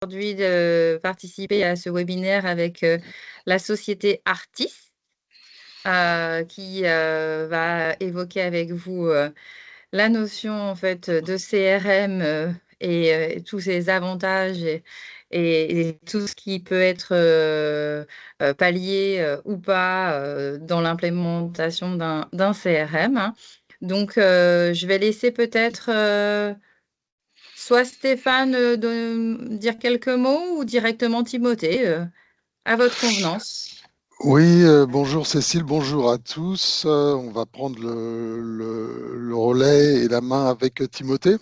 Aujourd'hui de participer à ce webinaire avec la société Artis qui va évoquer avec vous la notion en fait de CRM et tous ses avantages et tout ce qui peut être pallié ou pas dans l'implémentation d'un CRM, hein. Donc, je vais laisser peut-être soit Stéphane dire quelques mots ou directement Timothée, à votre convenance. Oui, bonjour Cécile, bonjour à tous. On va prendre le relais et la main avec Timothée.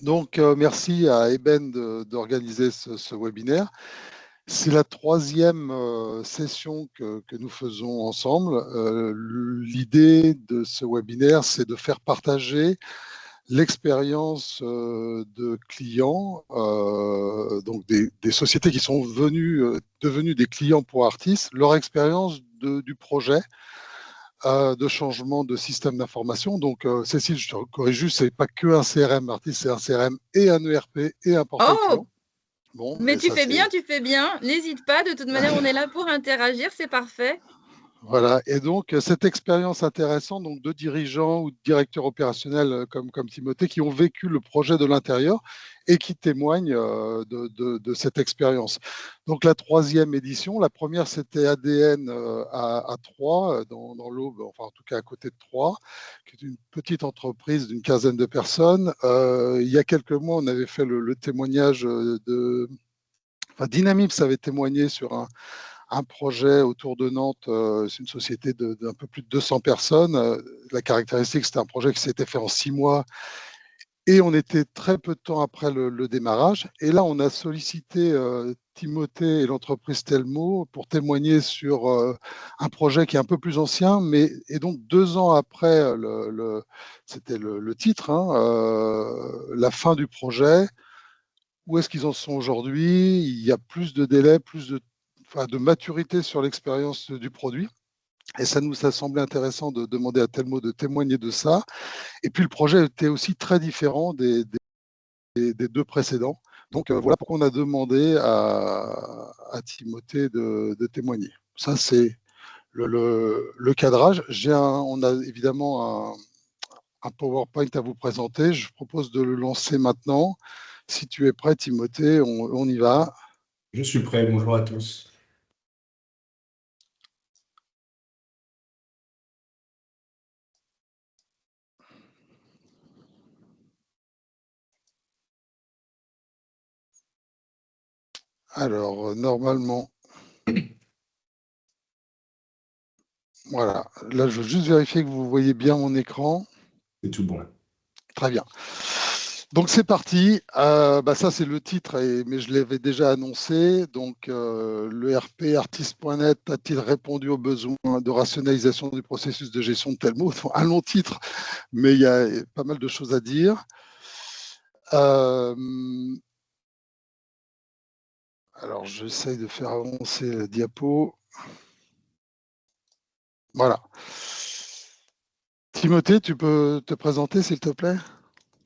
Donc, merci à Eben d'organiser ce webinaire. C'est la troisième session que nous faisons ensemble. L'idée de ce webinaire, c'est de faire partager l'expérience de clients, donc des sociétés qui sont devenues des clients pour Artis, leur expérience du projet de changement de système d'information. Donc, Cécile, je te corrige juste, c'est pas que un CRM, Artis, c'est un CRM et un ERP et un portail client. Oh, Bon, mais et ça, c'est... tu fais bien. N'hésite pas, de toute manière, on est là pour interagir, c'est parfait. Voilà, et donc cette expérience intéressante donc, de dirigeants ou de directeurs opérationnels comme Timothée qui ont vécu le projet de l'intérieur et qui témoignent de cette expérience. Donc la troisième édition, la première c'était ADN à Troyes, dans l'Aube, enfin en tout cas à côté de Troyes, qui est une petite entreprise d'une quinzaine de personnes. Il y a quelques mois, on avait fait le témoignage Enfin, Dynamips avait témoigné sur un projet autour de Nantes, c'est une société d'un peu plus de 200 personnes. La caractéristique, c'était un projet qui s'était fait en 6 mois et on était très peu de temps après le démarrage. Et là, on a sollicité Timothée et l'entreprise Telmo pour témoigner sur un projet qui est un peu plus ancien, et donc 2 ans après, c'était le titre, hein, la fin du projet. Où est-ce qu'ils en sont aujourd'hui? Il y a plus de délai, de maturité sur l'expérience du produit. Et ça nous a semblé intéressant de demander à Telmo de témoigner de ça. Et puis le projet était aussi très différent des deux précédents. Donc voilà pourquoi on a demandé à Timothée de témoigner. Ça, c'est le cadrage. On a évidemment un PowerPoint à vous présenter. Je propose de le lancer maintenant. Si tu es prêt, Timothée, on y va. Je suis prêt, bonjour à tous. Alors, normalement, voilà. Là, je veux juste vérifier que vous voyez bien mon écran. C'est tout bon. Très bien. Donc, c'est parti. Ça, c'est le titre, mais je l'avais déjà annoncé. Donc, le RP Artist.net a-t-il répondu aux besoins de rationalisation du processus de gestion de tel mot? Un long titre, mais il y a pas mal de choses à dire. Alors, j'essaye de faire avancer la diapo. Voilà. Timothée, tu peux te présenter, s'il te plaît?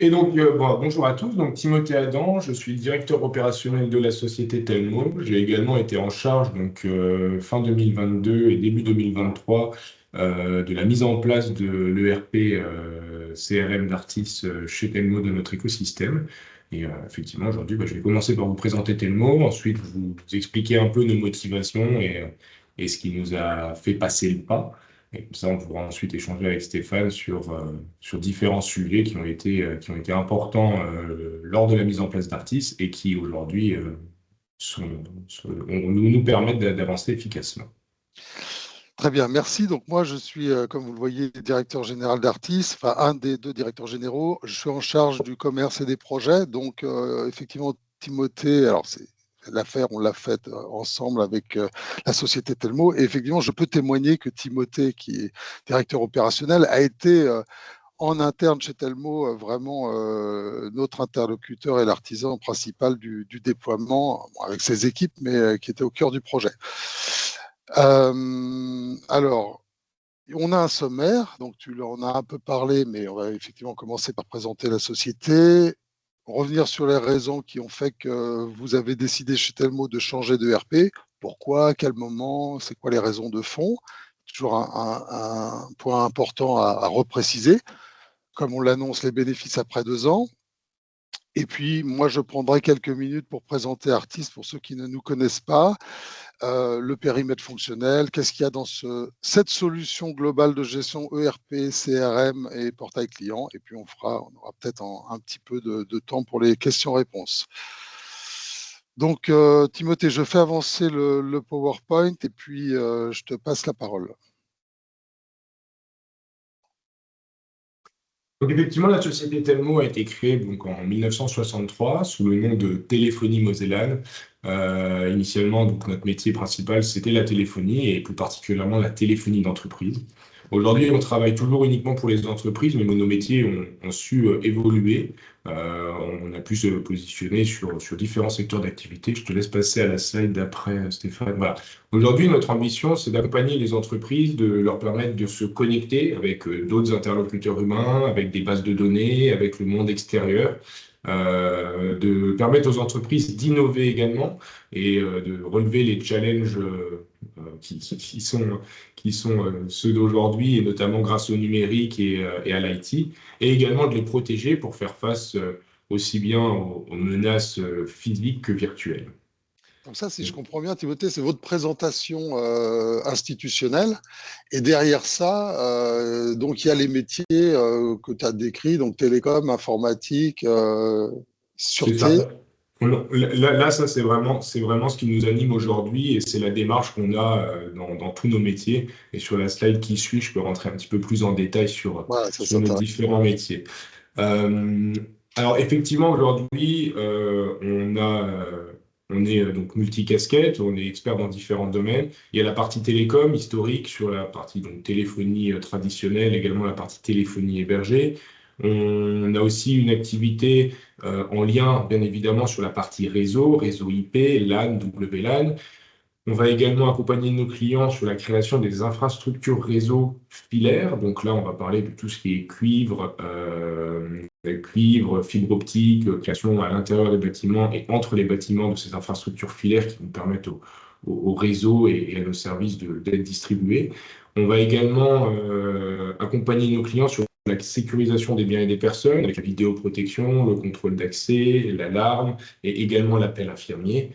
Et donc, bonjour à tous. Donc, Timothée Adam, je suis directeur opérationnel de la société Telmo. J'ai également été en charge, donc, fin 2022 et début 2023, de la mise en place de l'ERP CRM d'Artis chez Telmo de notre écosystème. Et effectivement, aujourd'hui, je vais commencer par vous présenter Telmo, ensuite vous expliquer un peu nos motivations et ce qui nous a fait passer le pas. Et comme ça, on pourra ensuite échanger avec Stéphane sur différents sujets qui ont été importants lors de la mise en place d'Artis et qui aujourd'hui nous permettent d'avancer efficacement. Très bien, merci. Donc moi, je suis, comme vous le voyez, directeur général d'Artis, enfin un des deux directeurs généraux. Je suis en charge du commerce et des projets. Donc effectivement, Timothée, alors l'affaire, on l'a faite ensemble avec la société Telmo. Et effectivement, je peux témoigner que Timothée, qui est directeur opérationnel, a été en interne chez Telmo vraiment notre interlocuteur et l'artisan principal du déploiement, avec ses équipes, mais qui était au cœur du projet. Alors, on a un sommaire, donc tu en as un peu parlé, mais on va effectivement commencer par présenter la société. revenir sur les raisons qui ont fait que vous avez décidé chez Telmo de changer de RP. Pourquoi, à quel moment, c'est quoi les raisons de fond? Toujours un point important à repréciser. Comme on l'annonce, les bénéfices après 2 ans. Et puis, moi, je prendrai quelques minutes pour présenter Artis pour ceux qui ne nous connaissent pas, le périmètre fonctionnel, qu'est-ce qu'il y a dans cette solution globale de gestion ERP, CRM et portail client. Et puis, on aura peut-être un petit peu de temps pour les questions-réponses. Donc, Timothée, je fais avancer le PowerPoint et puis je te passe la parole. Donc effectivement, la société Telmo a été créée donc, en 1963 sous le nom de Téléphonie Mosellane. Initialement, donc, notre métier principal, c'était la téléphonie et plus particulièrement la téléphonie d'entreprise. Aujourd'hui, on travaille toujours uniquement pour les entreprises, mais nos métiers ont su évoluer. On a pu se positionner sur différents secteurs d'activité. Je te laisse passer à la slide d'après, Stéphane. Voilà. Aujourd'hui, notre ambition, c'est d'accompagner les entreprises, de leur permettre de se connecter avec d'autres interlocuteurs humains, avec des bases de données, avec le monde extérieur, de permettre aux entreprises d'innover également et de relever les challenges qui sont ceux d'aujourd'hui, et notamment grâce au numérique et à l'IT, et également de les protéger pour faire face aussi bien aux menaces physiques que virtuelles. Donc ça, si je comprends bien, Timothée, c'est votre présentation institutionnelle. Et derrière ça, donc il y a les métiers que tu as décrits, donc télécom, informatique, C'est sûreté. ça. Là, ça, c'est vraiment ce qui nous anime aujourd'hui et c'est la démarche qu'on a dans tous nos métiers. Et sur la slide qui suit, je peux rentrer un petit peu plus en détail Voilà, ça sur nos différents métiers. Alors, effectivement, aujourd'hui, on est donc multicasquette, on est expert dans différents domaines. Il y a la partie télécom historique sur la partie donc, téléphonie traditionnelle, également la partie téléphonie hébergée. On a aussi une activité en lien, bien évidemment, sur la partie réseau IP, LAN, WLAN. On va également accompagner nos clients sur la création des infrastructures réseau filaires. Donc là, on va parler de tout ce qui est cuivre, fibre optique, création à l'intérieur des bâtiments et entre les bâtiments de ces infrastructures filaires qui nous permettent au réseau et à nos services d'être distribués. On va également accompagner nos clients sur la sécurisation des biens et des personnes, avec la vidéoprotection, le contrôle d'accès, l'alarme et également l'appel infirmier.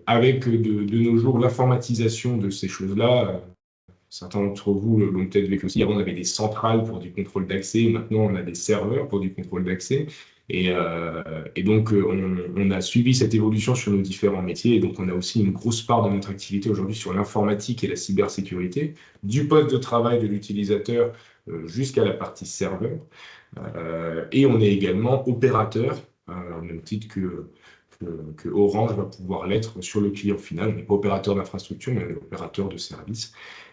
Avec de nos jours l'informatisation de ces choses-là, certains d'entre vous l'ont peut-être vécu aussi. Avant, on avait des centrales pour du contrôle d'accès. Maintenant, on a des serveurs pour du contrôle d'accès. Et donc, on a suivi cette évolution sur nos différents métiers. Et donc, on a aussi une grosse part de notre activité aujourd'hui sur l'informatique et la cybersécurité, du poste de travail de l'utilisateur jusqu'à la partie serveur. Et on est également opérateur, au même titre que Orange va pouvoir l'être sur le client final. On n'est pas opérateur d'infrastructure, mais on est opérateur de service.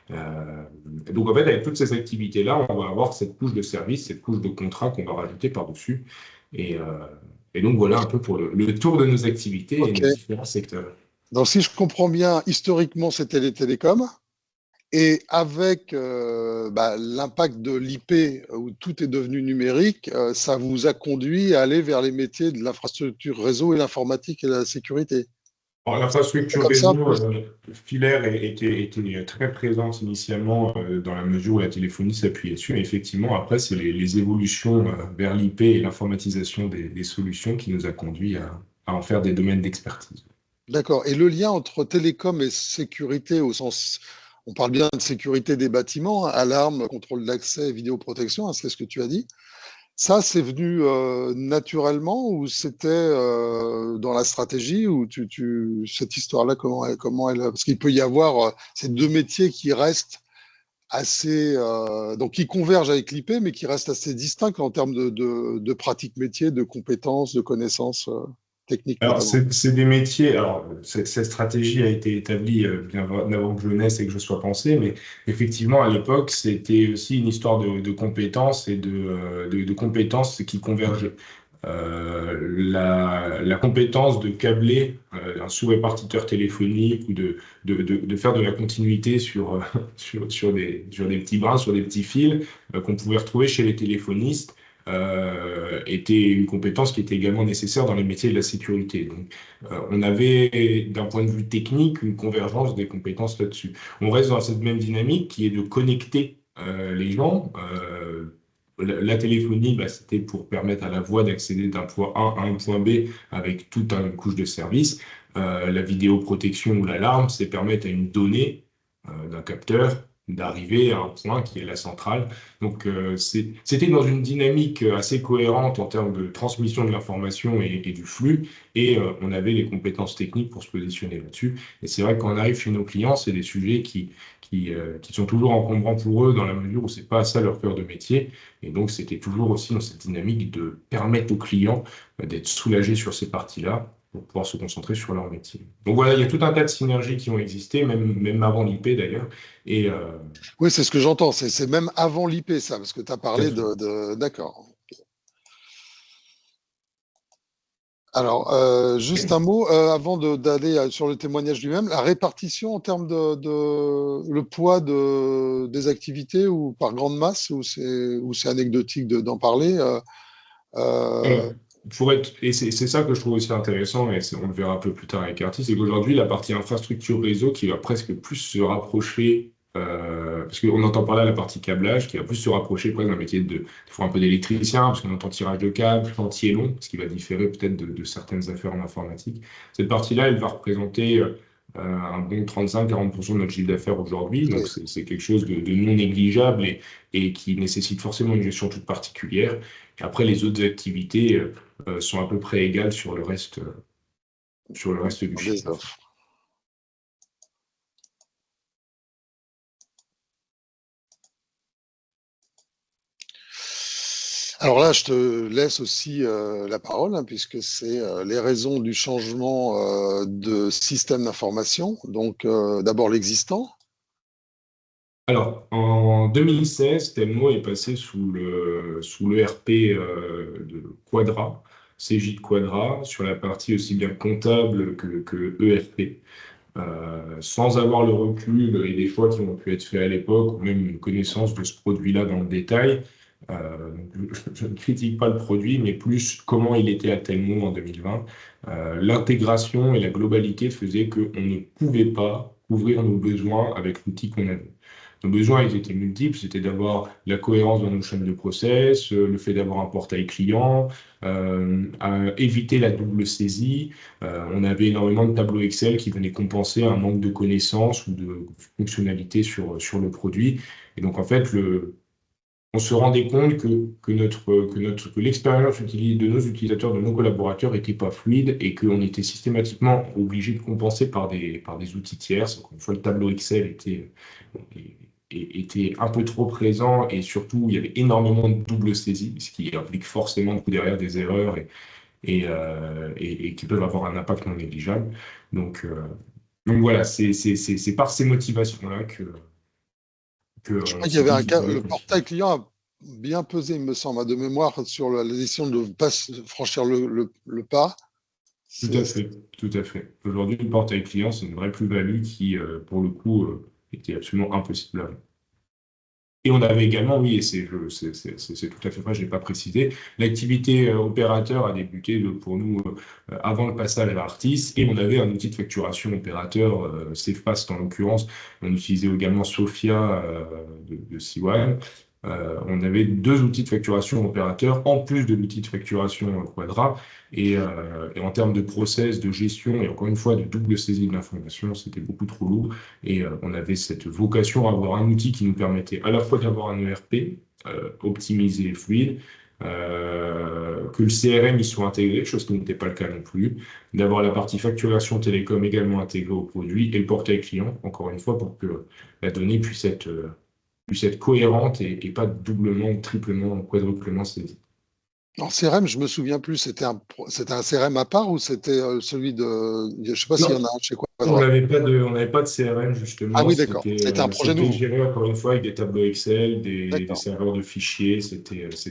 Donc, en fait, avec toutes ces activités-là, on va avoir cette couche de service, cette couche de contrat qu'on va rajouter par-dessus. Et donc, voilà un peu pour le tour de nos activités et nos différents secteurs. Donc, si je comprends bien, historiquement, c'était les télécoms. Et avec l'impact de l'IP, où tout est devenu numérique, ça vous a conduit à aller vers les métiers de l'infrastructure réseau et l'informatique et la sécurité. L'infrastructure réseau filaire était très présente initialement dans la mesure où la téléphonie s'appuyait dessus. Et effectivement, après, c'est les évolutions vers l'IP et l'informatisation des solutions qui nous a conduit à en faire des domaines d'expertise. D'accord. Et le lien entre télécom et sécurité au sens, on parle bien de sécurité des bâtiments, alarme, contrôle d'accès, vidéoprotection, c'est ce que tu as dit. Ça, c'est venu naturellement ou c'était dans la stratégie ou cette histoire-là, comment elle, parce qu'il peut y avoir ces deux métiers qui restent assez, donc qui convergent avec l'IP, mais qui restent assez distincts en termes de pratiques métiers, de compétences, de connaissances techniques Alors, notamment. c'est des métiers. Alors, cette stratégie a été établie bien avant que je naisse et que je sois pensé, mais effectivement, à l'époque, c'était aussi une histoire de compétences et de compétences qui convergeaient. La compétence de câbler un sous-répartiteur téléphonique ou de faire de la continuité sur des petits brins, sur des petits fils qu'on pouvait retrouver chez les téléphonistes, était une compétence qui était également nécessaire dans les métiers de la sécurité. Donc, on avait, d'un point de vue technique, une convergence des compétences là-dessus. On reste dans cette même dynamique qui est de connecter les gens. La téléphonie, bah, c'était pour permettre à la voix d'accéder d'un point A à un point B avec toute une couche de service. La vidéoprotection ou l'alarme, c'est permettre à une donnée d'un capteur d'arriver à un point qui est la centrale. Donc, c'était dans une dynamique assez cohérente en termes de transmission de l'information et du flux, et on avait les compétences techniques pour se positionner là-dessus. Et c'est vrai que quand on arrive chez nos clients, c'est des sujets qui sont toujours encombrants pour eux dans la mesure où c'est pas ça leur cœur de métier. Et donc, c'était toujours aussi dans cette dynamique de permettre aux clients d'être soulagés sur ces parties-là pour pouvoir se concentrer sur leur métier. Donc voilà, il y a tout un tas de synergies qui ont existé, même avant l'IP d'ailleurs. Et Oui, c'est ce que j'entends. C'est même avant l'IP, ça, parce que tu as tout à parlé fait. D'accord. Alors, juste un mot avant d'aller sur le témoignage lui-même. La répartition en termes le poids des activités ou par grande masse, ou c'est anecdotique d'en parler. Alors, et c'est ça que je trouve aussi intéressant, et on le verra un peu plus tard avec Artis, c'est qu'aujourd'hui, la partie infrastructure réseau qui va presque plus se rapprocher, parce qu'on entend parler de la partie câblage, qui va plus se rapprocher presque d'un métier des fois un peu d'électricien, parce qu'on entend tirage de câbles, chantier long, ce qui va différer peut-être de certaines affaires en informatique. Cette partie-là, elle va représenter un bon 35-40% de notre chiffre d'affaires aujourd'hui, donc Ok. c'est quelque chose de non négligeable et qui nécessite forcément une gestion toute particulière. Et après, les autres activités sont à peu près égales sur le reste du chiffre Des d'affaires. offres. Alors là, je te laisse aussi la parole, hein, puisque c'est les raisons du changement de système d'information. Donc, d'abord l'existant. Alors, en 2016, Telmo est passé sous le RP de Quadra, CJ de Quadra, sur la partie aussi bien comptable que ERP. Sans avoir le recul et des choix qui ont pu être faits à l'époque, ou même une connaissance de ce produit-là dans le détail. Je ne critique pas le produit, mais plus comment il était à Telmo en 2020. L'intégration et la globalité faisaient qu'on ne pouvait pas couvrir nos besoins avec l'outil qu'on avait. Nos besoins, ils étaient multiples, c'était d'avoir la cohérence dans nos chaînes de process, le fait d'avoir un portail client, éviter la double saisie, on avait énormément de tableaux Excel qui venaient compenser un manque de connaissances ou de fonctionnalités sur le produit. Et donc, en fait, on se rendait compte que l'expérience de nos utilisateurs, de nos collaborateurs n'était pas fluide et qu'on était systématiquement obligé de compenser par des outils tiers. Encore une fois, le tableau Excel était un peu trop présent et surtout, il y avait énormément de double saisie, ce qui implique forcément du coup derrière des erreurs et qui peuvent avoir un impact non négligeable. Donc, euh, donc voilà, c'est par ces motivations-là Je qu'on crois qu'il y s'est avait dit qu'il fallait le continuer. portail client a bien pesé, il me semble, de mémoire, sur la décision de ne pas franchir le pas. Tout à fait, tout à fait. Aujourd'hui, le portail client, c'est une vraie plus-value qui, pour le coup, était absolument impossible à avoir. Et on avait également, oui, et c'est tout à fait vrai, je n'ai pas précisé, l'activité opérateur a débuté pour nous avant le passage à Artis, et on avait un outil de facturation opérateur, Cefast en l'occurrence, on utilisait également Sophia de C1. On avait deux outils de facturation opérateur en plus de l'outil de facturation Quadra, et en termes de process, de gestion, et encore une fois de double saisie de l'information, c'était beaucoup trop lourd. Et on avait cette vocation à avoir un outil qui nous permettait à la fois d'avoir un ERP optimisé et fluide, que le CRM y soit intégré, chose qui n'était pas le cas non plus, d'avoir la partie facturation télécom également intégrée au produit et le portail client, encore une fois, pour que la donnée puisse être cohérente et pas doublement, triplement, quadruplement saisie. En CRM, je me souviens plus, c'était un CRM à part ou c'était celui de. Je ne sais pas s'il y en Non, a un chez on Quadra. n'avait pas de CRM Ah justement, oui, d'accord. C'était un projet c'était nouveau. géré encore une fois avec des tableaux Excel, des D'accord. serveurs de fichiers, c'est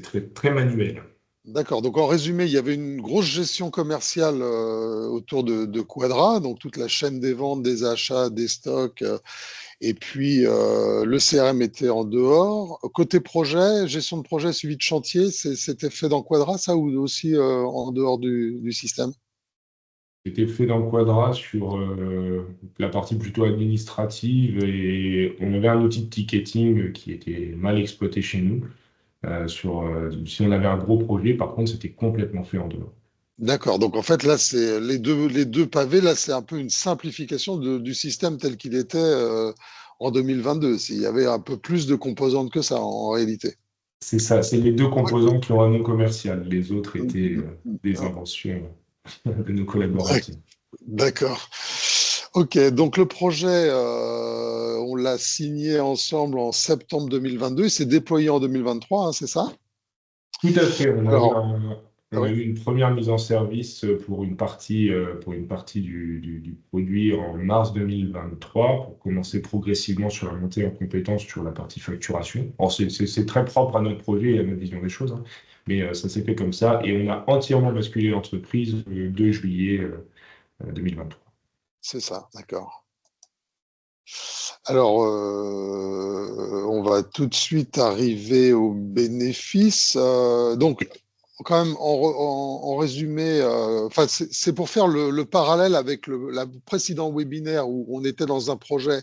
très, très manuel. D'accord. Donc, en résumé, il y avait une grosse gestion commerciale autour de Quadra, donc toute la chaîne des ventes, des achats, des stocks, Et puis, le CRM était en dehors. Côté projet, gestion de projet, suivi de chantier, c'était fait dans Quadra, ça, ou aussi en dehors du système? C'était fait dans le Quadra sur la partie plutôt administrative et on avait un outil de ticketing qui était mal exploité chez nous. Si on avait un gros projet, par contre, c'était complètement fait en dehors. D'accord. Donc, en fait, là, c'est les deux pavés, là, c'est un peu une simplification du système tel qu'il était en 2022. S'il y avait un peu plus de composantes que ça, en réalité. C'est ça, c'est les deux Ouais. composants qui ont un nom commercial. Les autres étaient des inventions de nos collaborateurs. D'accord. Ok, donc le projet, on l'a signé ensemble en septembre 2022, il s'est déployé en 2023, hein, c'est ça? Tout à fait. Alors, ah On a oui, eu une première mise en service pour une partie du produit en mars 2023 pour commencer progressivement sur la montée en compétence sur la partie facturation. Alors, c'est très propre à notre projet et à notre vision des choses, hein, mais ça s'est fait comme ça et on a entièrement basculé l'entreprise le 2 juillet 2023. c'est ça, d'accord. Alors, on va tout de suite arriver aux bénéfices. Donc, quand même, en résumé, enfin, c'est pour faire le parallèle avec la précédent webinaire où on était dans un projet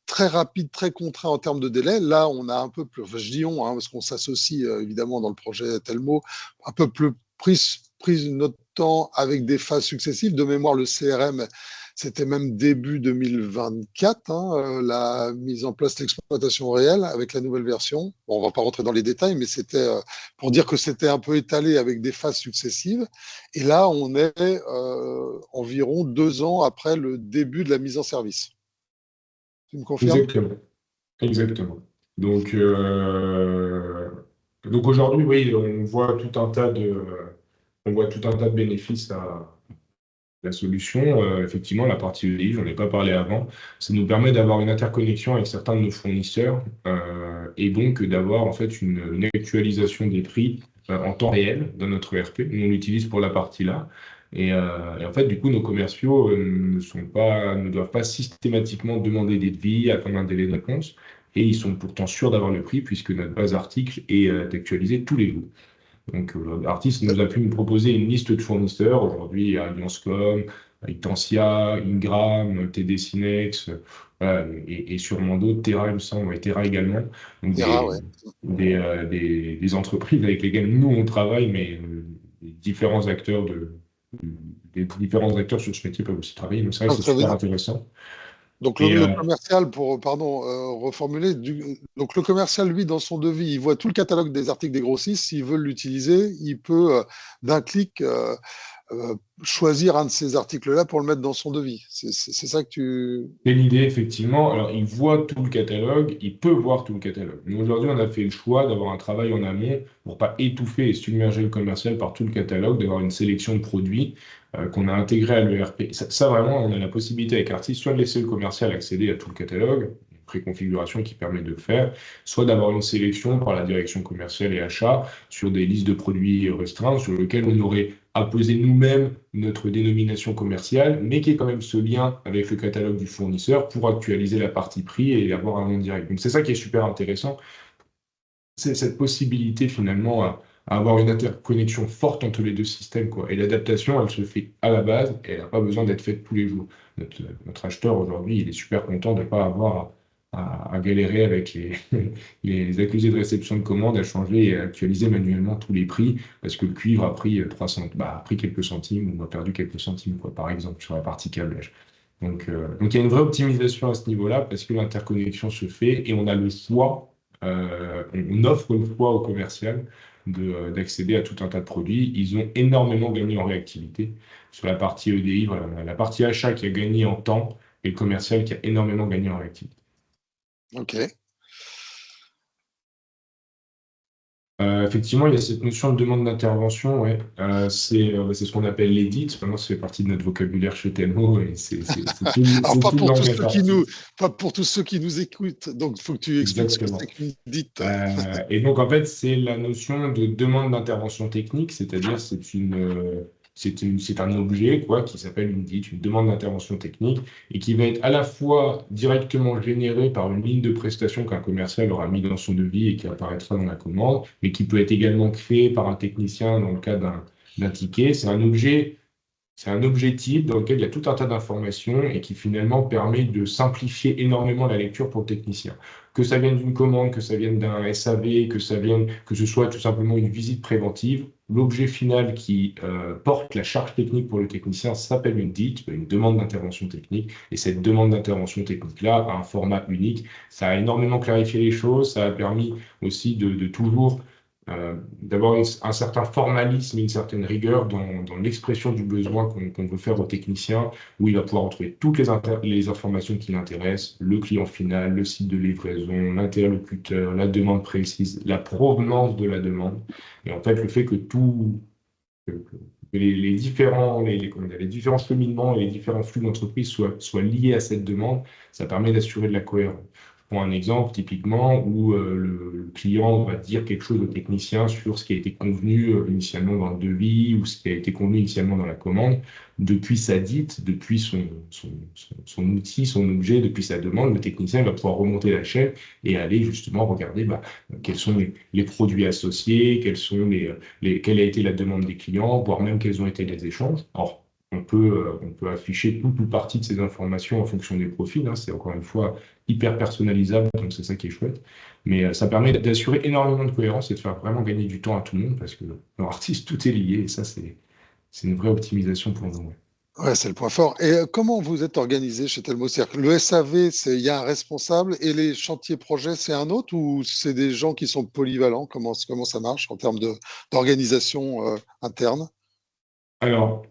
très rapide, très contraint en termes de délai. Là, on a un peu plus, enfin, je dis on, hein, parce qu'on s'associe évidemment dans le projet Telmo, un peu plus prise notre temps avec des phases successives. De mémoire, le CRM, c'était même début 2024, hein, la mise en place de l'exploitation réelle avec la nouvelle version. Bon, on ne va pas rentrer dans les détails, mais c'était pour dire que c'était un peu étalé avec des phases successives. Et là, on est environ 2 ans après le début de la mise en service. Tu me confirmes? Exactement. Exactement. Donc, donc aujourd'hui, oui, on voit tout un tas de bénéfices à la solution. Effectivement, la partie EDI, j'en ai pas parlé avant, ça nous permet d'avoir une interconnexion avec certains de nos fournisseurs et donc d'avoir en fait une actualisation des prix en temps réel dans notre ERP. Nous, on l'utilise pour la partie là. Et en fait, du coup, nos commerciaux ne doivent pas systématiquement demander des devis, attendre un délai de réponse. Et ils sont pourtant sûrs d'avoir le prix puisque notre base article est actualisée tous les jours. Donc, l'artiste nous a pu nous proposer une liste de fournisseurs. Aujourd'hui, il y a Alliancecom, Itensia, Ingram, TD Synex, voilà, et sûrement d'autres, Terra, il me semble, et Terra également. Donc, Terra, ouais. des entreprises avec lesquelles nous, on travaille, mais les différents acteurs des différents acteurs sur ce métier peuvent aussi travailler. Donc, c'est vrai que Donc, c'est ça veut super dire- intéressant. donc, Et le commercial, pour, pardon, reformuler, donc le commercial, lui, dans son devis, il voit tout le catalogue des articles des grossistes. S'il veut l'utiliser, il peut, d'un clic, choisir un de ces articles-là pour le mettre dans son devis. C'est ça que tu... c'est l'idée, effectivement. Alors, il voit tout le catalogue, il peut voir tout le catalogue. Nous, aujourd'hui, on a fait le choix d'avoir un travail en amont pour pas étouffer et submerger le commercial par tout le catalogue, d'avoir une sélection de produits qu'on a intégré à l'ERP. Ça, vraiment, on a la possibilité avec Artis, soit de laisser le commercial accéder à tout le catalogue, une préconfiguration qui permet de le faire, soit d'avoir une sélection par la direction commerciale et achat sur des listes de produits restreintes sur lesquelles on aurait à poser nous-mêmes notre dénomination commerciale, mais qui est quand même ce lien avec le catalogue du fournisseur pour actualiser la partie prix et avoir un lien direct. Donc c'est ça qui est super intéressant, c'est cette possibilité finalement à avoir une interconnexion forte entre les deux systèmes, quoi. Et l'adaptation, elle se fait à la base et elle n'a pas besoin d'être faite tous les jours. Notre acheteur aujourd'hui, il est super content de ne pas avoir à galérer avec les accusés de réception de commande, à changer et à actualiser manuellement tous les prix parce que le cuivre a pris, a pris quelques centimes ou a perdu quelques centimes, quoi, par exemple, sur la partie câblage. Donc il y a une vraie optimisation à ce niveau-là parce que l'interconnexion se fait et on a le choix, on offre le choix au commercial d'accéder à tout un tas de produits. Ils ont énormément gagné en réactivité. Sur la partie EDI, voilà, on a la partie achat qui a gagné en temps et le commercial qui a énormément gagné en réactivité. Ok. Effectivement, il y a cette notion de demande d'intervention, ouais. C'est ce qu'on appelle l'édit. Maintenant, ça fait partie de notre vocabulaire chez Telmo et Alors, c'est pas tout le pour tous langage ceux qui artistique. nous, pas pour tous ceux qui nous écoutent. Donc, il faut que tu expliques ce que c'est Exactement. qu'une dite. Et donc, en fait, c'est la notion de demande d'intervention technique, c'est-à-dire c'est un objet quoi, qui s'appelle une DIT, une demande d'intervention technique, et qui va être à la fois directement généré par une ligne de prestation qu'un commercial aura mis dans son devis et qui apparaîtra dans la commande, mais qui peut être également créé par un technicien dans le cas d'un ticket. C'est un objectif dans lequel il y a tout un tas d'informations et qui finalement permet de simplifier énormément la lecture pour le technicien. Que ça vienne d'une commande, que ça vienne d'un SAV, que ce soit tout simplement une visite préventive, l'objet final qui porte la charge technique pour le technicien s'appelle une DIT, une demande d'intervention technique. Et cette demande d'intervention technique-là a un format unique. Ça a énormément clarifié les choses. Ça a permis aussi de toujours d'avoir un certain formalisme, une certaine rigueur dans l'expression du besoin qu'on veut faire au technicien, où il va pouvoir retrouver toutes les informations qui l'intéressent, le client final, le site de livraison, l'interlocuteur, la demande précise, la provenance de la demande. Et en fait, le fait que les différents, comment dire, les différents cheminements et les différents flux d'entreprise soient liés à cette demande, ça permet d'assurer de la cohérence. Je prends un exemple typiquement où le client va dire quelque chose au technicien sur ce qui a été convenu initialement dans le devis ou ce qui a été convenu initialement dans la commande. Depuis sa dite, depuis son outil, son objet, depuis sa demande, le technicien va pouvoir remonter la chaîne et aller justement regarder quels sont les produits associés, quelle a été la demande des clients, voire même quels ont été les échanges. Alors, on peut afficher toute ou partie de ces informations en fonction des profils. Hein. C'est encore une fois hyper personnalisable, donc c'est ça qui est chouette. Mais ça permet d'assurer énormément de cohérence et de faire vraiment gagner du temps à tout le monde parce que dans l'artiste, tout est lié et ça, c'est une vraie optimisation pour nous. Ouais, c'est le point fort. Et comment vous êtes organisé chez Telmo? C'est-à-dire que le SAV, il y a un responsable et les chantiers projets, c'est un autre ou c'est des gens qui sont polyvalents? Comment ça marche en termes d'organisation interne? Alors,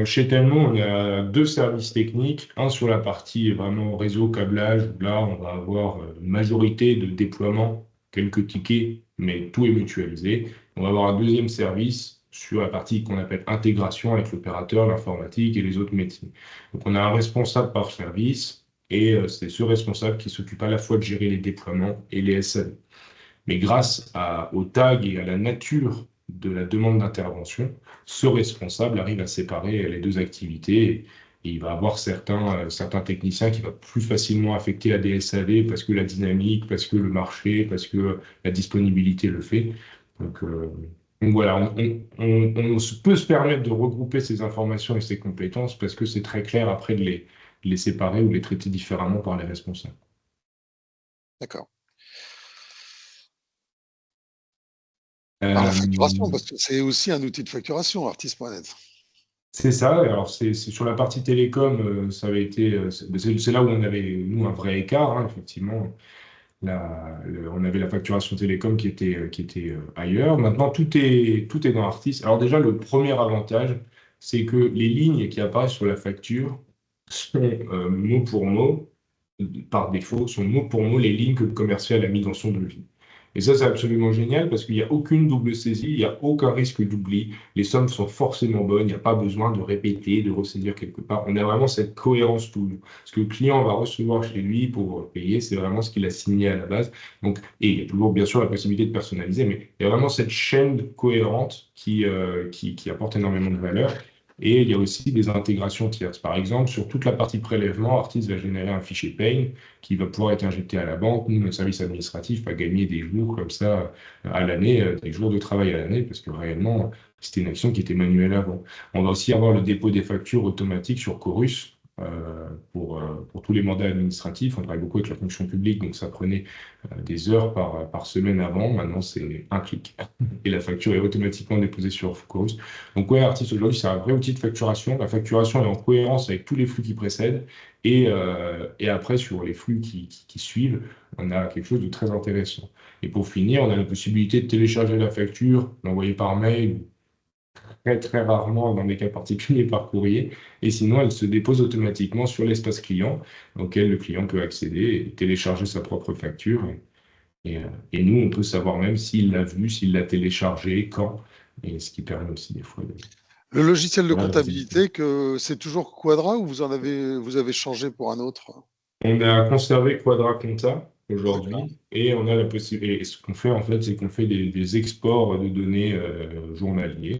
chez Telmo, on a deux services techniques. Un sur la partie vraiment réseau, câblage, où là, on va avoir une majorité de déploiements, quelques tickets, mais tout est mutualisé. On va avoir un deuxième service sur la partie qu'on appelle intégration avec l'opérateur, l'informatique et les autres métiers. Donc, on a un responsable par service et c'est ce responsable qui s'occupe à la fois de gérer les déploiements et les SAV. Mais grâce au tag et à la nature de la demande d'intervention, ce responsable arrive à séparer les deux activités et il va avoir certains techniciens qui vont plus facilement affecter à des SAV parce que la dynamique, parce que le marché, parce que la disponibilité le fait. Donc voilà, on peut se permettre de regrouper ces informations et ces compétences parce que c'est très clair après de les séparer ou de les traiter différemment par les responsables. D'accord. Par la facturation, Euh, parce que c'est aussi un outil de facturation, Artis.net. C'est ça. Alors, c'est sur la partie télécom, ça avait été. C'est là où on avait, nous, un vrai écart, hein, effectivement. On avait la facturation télécom qui était ailleurs. Maintenant, tout est dans Artis. Alors, déjà, le premier avantage, c'est que les lignes qui apparaissent sur la facture sont mot pour mot, par défaut, sont mot pour mot les lignes que le commercial a mis dans son devis. Et ça, c'est absolument génial parce qu'il n'y a aucune double saisie, il n'y a aucun risque d'oubli. Les sommes sont forcément bonnes, il n'y a pas besoin de répéter, de ressaisir quelque part. On a vraiment cette cohérence tout. Ce que le client va recevoir chez lui pour payer, c'est vraiment ce qu'il a signé à la base. Donc, et il y a toujours bien sûr la possibilité de personnaliser, mais il y a vraiment cette chaîne cohérente qui apporte énormément de valeur. Et il y a aussi des intégrations tierces. Par exemple, sur toute la partie prélèvement, Artis va générer un fichier Payn qui va pouvoir être injecté à la banque. Nous, notre service administratif va gagner des jours comme ça à l'année, des jours de travail à l'année, parce que réellement, c'était une action qui était manuelle avant. On va aussi avoir le dépôt des factures automatiques sur Chorus. Pour tous les mandats administratifs, on travaille beaucoup avec la fonction publique, donc ça prenait des heures par semaine avant. Maintenant, c'est un clic et la facture est automatiquement déposée sur Chorus. Donc, ouais, Artis aujourd'hui, c'est un vrai outil de facturation. La facturation est en cohérence avec tous les flux qui précèdent et après, sur les flux qui suivent, on a quelque chose de très intéressant. Et pour finir, on a la possibilité de télécharger la facture, l'envoyer par mail très, très rarement dans des cas particuliers par courrier. Et sinon, elle se dépose automatiquement sur l'espace client, auquel le client peut accéder et télécharger sa propre facture. Et nous, on peut savoir même s'il l'a vu, s'il l'a téléchargé, quand, et ce qui permet aussi des fois de... Le logiciel de Voilà, comptabilité, c'est toujours Quadra ou vous avez changé pour un autre? on a conservé Quadra Compta D'accord. aujourd'hui et on a la possibilité. Et ce qu'on fait en fait, c'est qu'on fait des exports de données journaliers.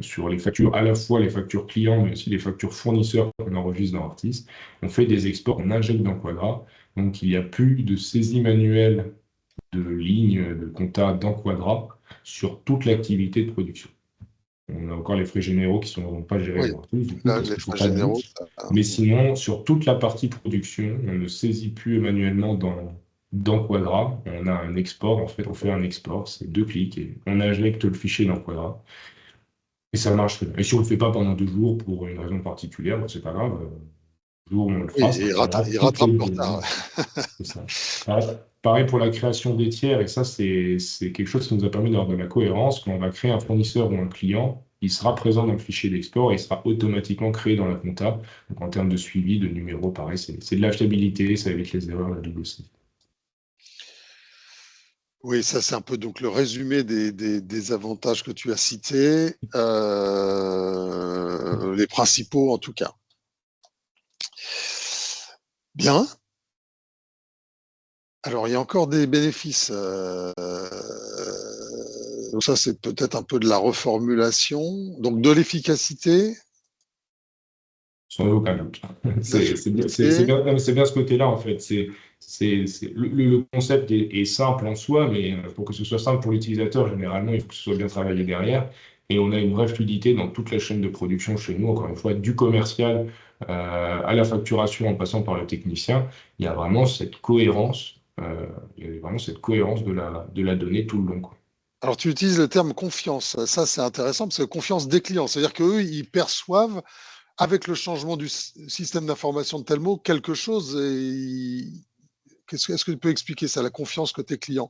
sur les factures, à la fois les factures clients, mais aussi les factures fournisseurs qu'on enregistre dans Artis. On fait des exports, on injecte dans Quadra. Donc, il n'y a plus de saisie manuelle de lignes de compta dans Quadra sur toute l'activité de production. On a encore les frais généraux qui ne sont pas gérés Oui, dans Artis, du coup, là, parce les qu'il ne faut frais pas de généraux, doute. Mais sinon, sur toute la partie production, on ne saisit plus manuellement dans Quadra. On a un export, en fait, on fait un export, c'est 2 clics et on injecte le fichier dans Quadra. Et ça marche très bien. Et si on ne le fait pas pendant 2 jours pour une raison particulière, bah, c'est pas grave. Le jour où on le oui, fera, ça il prendra toutes rattrape les le données. retard. C'est ça. Pareil pour la création des tiers, et ça, c'est quelque chose qui nous a permis d'avoir de la cohérence. Quand on va créer un fournisseur ou un client, il sera présent dans le fichier d'export et il sera automatiquement créé dans la compta. Donc, en termes de suivi, de numéros, pareil, c'est de la fiabilité, ça évite les erreurs, la double saisie. Oui, ça c'est un peu donc le résumé des avantages que tu as cités, les principaux en tout cas. Bien. Alors il y a encore des bénéfices. Donc ça c'est peut-être un peu de la reformulation. Donc de l'efficacité. Sans aucun doute. C'est bien, L'agilité. non, mais c'est bien ce côté-là, en fait. Le concept est simple en soi, mais pour que ce soit simple pour l'utilisateur, généralement, il faut que ce soit bien travaillé derrière. Et on a une vraie fluidité dans toute la chaîne de production chez nous, encore une fois, du commercial à la facturation en passant par le technicien. Il y a vraiment cette cohérence, de la donnée tout le long, quoi. Alors tu utilises le terme confiance. Ça c'est intéressant parce que confiance des clients, c'est-à-dire qu'eux ils perçoivent avec le changement du système d'information de Telmo quelque chose. Est-ce que tu peux expliquer ça, la confiance côté client?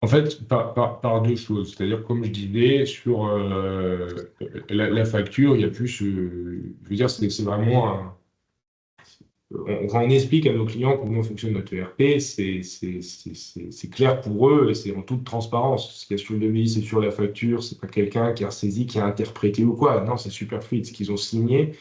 En fait, par deux choses. C'est-à-dire, comme je disais, sur la facture, il y a plus. Je veux dire, c'est vraiment quand on explique à nos clients comment fonctionne notre ERP, c'est clair pour eux et c'est en toute transparence. Ce qu'il y a sur le devis, c'est sur la facture, c'est pas quelqu'un qui a ressaisi, qui a interprété ou quoi. Non, c'est super fluide. Ce qu'ils ont signé,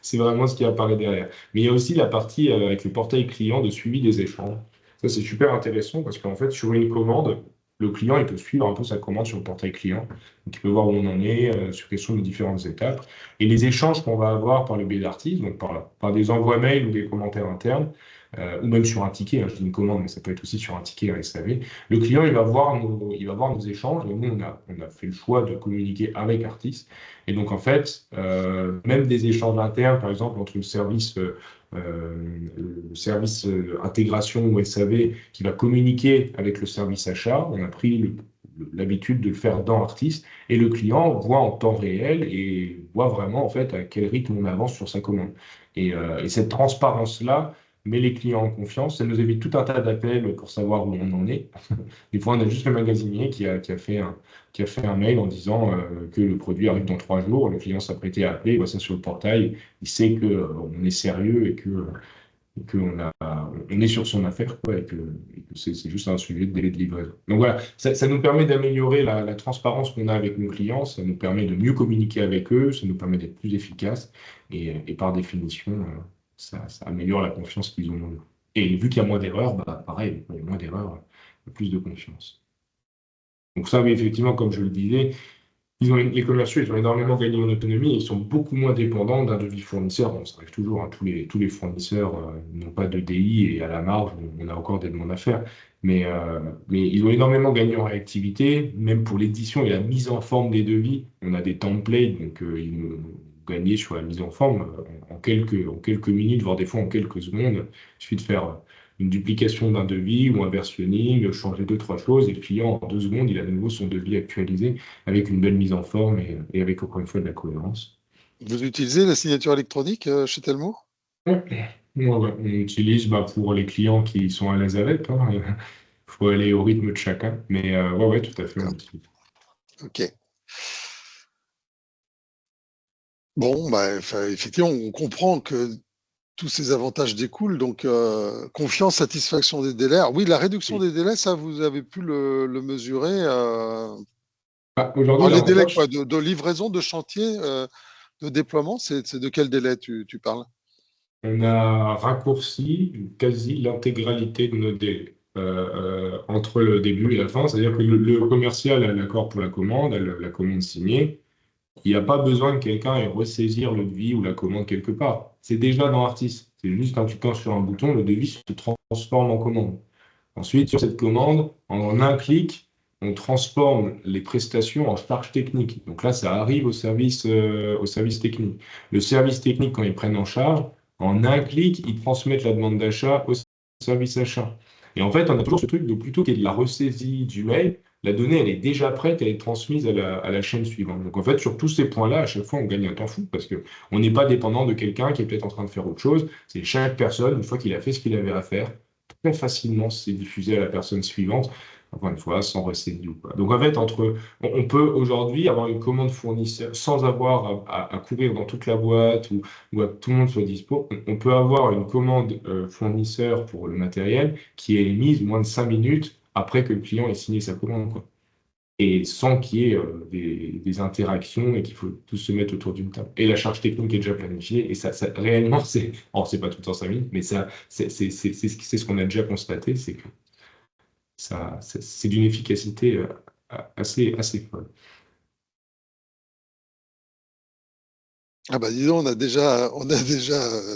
c'est vraiment ce qui apparaît derrière. Mais il y a aussi la partie avec le portail client de suivi des échanges. Ça, c'est super intéressant parce qu'en fait, sur une commande, le client, il peut suivre un peu sa commande sur le portail client. Donc, il peut voir où on en est, sur quelles sont les différentes étapes. Et les échanges qu'on va avoir par le biais d'artistes, donc par des envois mails ou des commentaires internes, ou même sur un ticket, hein, je dis une commande, mais ça peut être aussi sur un ticket, un SAV, le client, il va voir nos échanges. Et nous, on a fait le choix de communiquer avec Artis. Et donc, en fait, même des échanges internes, par exemple, entre le service intégration ou SAV qui va communiquer avec le service achat, on a pris l'habitude de le faire dans Artis. Et le client voit en temps réel et voit vraiment en fait à quel rythme on avance sur sa commande. Et cette transparence-là met les clients en confiance. Ça nous évite tout un tas d'appels pour savoir où on en est. Des fois, on a juste le magasinier qui a fait un mail en disant que le produit arrive dans 3 jours. Le client s'apprêtait à appeler, il voit ça sur le portail. Il sait qu'on est sérieux et on est sur son affaire, quoi, et que c'est juste un sujet de délai de livraison. Donc voilà, ça nous permet d'améliorer la transparence qu'on a avec nos clients, ça nous permet de mieux communiquer avec eux, ça nous permet d'être plus efficace, et par définition, ça améliore la confiance qu'ils ont en nous. Et vu qu'il y a moins d'erreurs, bah, pareil, il y a moins d'erreurs, plus de confiance. Donc ça, oui, effectivement, comme je le disais, les commerciaux, ils ont énormément gagné en autonomie et ils sont beaucoup moins dépendants d'un devis fournisseur. Bon, ça arrive toujours, hein, tous les fournisseurs n'ont pas de DI et à la marge, on a encore des demandes à faire. Mais ils ont énormément gagné en réactivité, même pour l'édition et la mise en forme des devis. On a des templates, donc ils ont gagné sur la mise en forme en quelques minutes, voire des fois en quelques secondes. Il suffit de faire une duplication d'un devis ou un versionning, changer deux, trois choses, et le client, en 2 secondes, il a de nouveau son devis actualisé avec une belle mise en forme et avec encore une fois de la cohérence. Vous utilisez la signature électronique chez Telmo? Ouais. Ouais, ouais. On utilise pour les clients qui sont à l'aise avec. Il faut aller au rythme de chacun. Mais ouais, ouais, tout à fait, on utilise. Ok. Bon, bah, effectivement, on comprend que tous ces avantages découlent. Donc, confiance, satisfaction des délais. Alors, oui, la réduction des délais, ça, vous avez pu le mesurer. Aujourd'hui, Alors, les délais quoi, l'avantage, de livraison, de chantier, de déploiement, c'est de quel délai tu parles? on a raccourci quasi l'intégralité de nos délais. entre le début et la fin. C'est-à-dire que le commercial a l'accord pour la commande, a la commande signée. Il n'y a pas besoin que quelqu'un ait ressaisir le devis ou la commande quelque part. C'est déjà dans Artis. C'est juste en cliquant sur un bouton, le devis se transforme en commande. Ensuite, sur cette commande, en un clic, on transforme les prestations en charges techniques. Donc là, ça arrive au service technique. Le service technique, quand ils prennent en charge, en un clic, ils transmettent la demande d'achat au service achat. Et en fait, on a toujours ce truc de plutôt qu'il y ait de la ressaisie du mail, la donnée, elle est déjà prête, elle est transmise à la chaîne suivante. Donc en fait, sur tous ces points-là, à chaque fois, on gagne un temps fou parce qu'on n'est pas dépendant de quelqu'un qui est peut-être en train de faire autre chose. C'est chaque personne, une fois qu'il a fait ce qu'il avait à faire, très facilement c'est diffusé à la personne suivante, encore une fois, sans ressaisie ou pas. Donc en fait, on peut aujourd'hui avoir une commande fournisseur sans avoir à courir dans toute la boîte ou à que tout le monde soit dispo. On peut avoir une commande fournisseur pour le matériel qui est émise moins de 5 minutes après que le client ait signé sa commande, quoi. Et sans qu'il y ait des interactions et qu'il faut tous se mettre autour d'une table. Et la charge technique est déjà planifiée. Et réellement, c'est pas tout le temps 5 minutes, mais c'est ce qu'on a déjà constaté, c'est que c'est d'une efficacité assez folle. Ah bah dis donc, on a déjà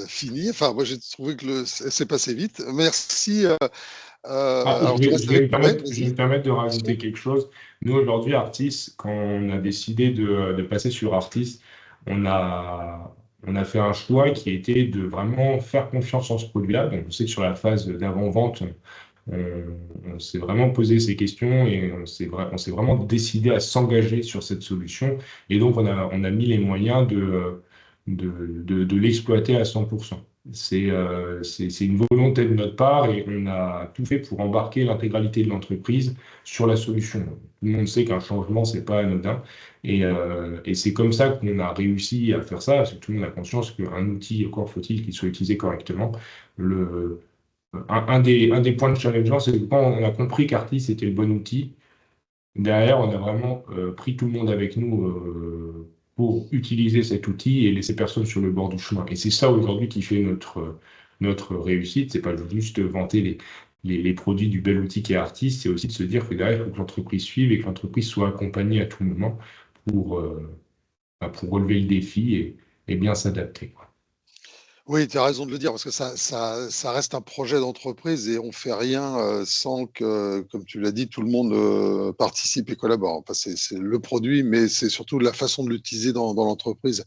fini. Enfin, moi j'ai trouvé que c'est passé vite. Merci. Alors, tu restes avec. Ouais, Je vais me vas-y. permettre de rajouter quelque chose. Nous, aujourd'hui, Artis, quand on a décidé de passer sur Artis, on a, on a fait un choix qui était de vraiment faire confiance en ce produit-là. Donc, on sait que sur la phase d'avant-vente, on, on s'est vraiment posé ces questions et on s'est vraiment décidé à s'engager sur cette solution. Et donc, on a mis les moyens de l'exploiter à 100%. C'est une volonté de notre part et on a tout fait pour embarquer l'intégralité de l'entreprise sur la solution. Tout le monde sait qu'un changement, c'est pas anodin. Et c'est comme ça qu'on a réussi à faire ça, parce que tout le monde a conscience qu'un outil, encore faut-il qu'il soit utilisé correctement. Un des points de challengeant, c'est que quand on a compris qu'Artis était le bon outil, derrière, on a vraiment pris tout le monde avec nous pour utiliser cet outil et laisser personne sur le bord du chemin. Et c'est ça aujourd'hui qui fait notre réussite. C'est pas juste vanter les produits du bel outil qui est Artis, c'est aussi de se dire que derrière, il faut que l'entreprise suive et que l'entreprise soit accompagnée à tout moment pour, pour relever le défi et bien s'adapter, quoi. Oui, tu as raison de le dire, parce que ça reste un projet d'entreprise et on ne fait rien sans que, comme tu l'as dit, tout le monde participe et collabore. Enfin, c'est le produit, mais c'est surtout la façon de l'utiliser dans l'entreprise.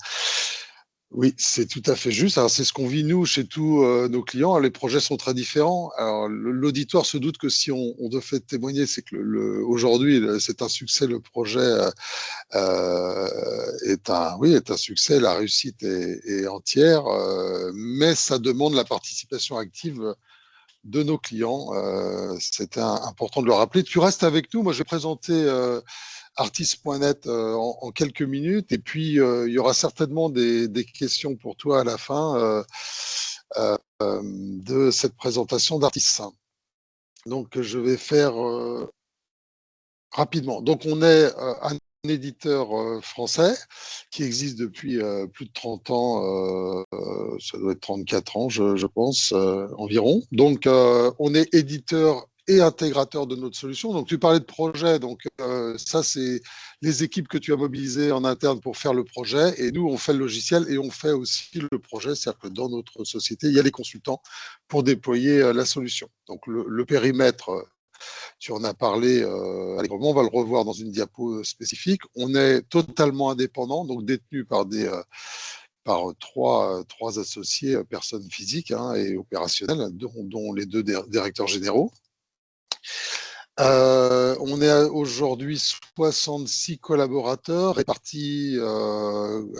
Oui, c'est tout à fait juste. Alors, c'est ce qu'on vit, nous, chez tous nos clients. Les projets sont très différents. Alors, l'auditoire se doute que si on devait témoigner, c'est que aujourd'hui, c'est un succès. Le projet est un succès. La réussite est entière, mais ça demande la participation active de nos clients. C'était important de le rappeler. Tu restes avec nous. Moi, je vais présenter artist.net en quelques minutes. Et puis, il y aura certainement des questions pour toi à la fin de cette présentation d'Artis. Donc, je vais faire rapidement. Donc, on est un éditeur français qui existe depuis plus de 30 ans, ça doit être 34 ans, je pense, environ. Donc, on est éditeur et intégrateur de notre solution. Donc, tu parlais de projet. Donc, ça, c'est les équipes que tu as mobilisées en interne pour faire le projet. Et nous, on fait le logiciel et on fait aussi le projet. C'est-à-dire que dans notre société, il y a les consultants pour déployer la solution. Donc, le périmètre, tu en as parlé allègrement, on va le revoir dans une diapo spécifique. On est totalement indépendant, donc détenu par trois associés, personnes physiques et opérationnelles, dont les deux directeurs généraux. On est aujourd'hui 66 collaborateurs répartis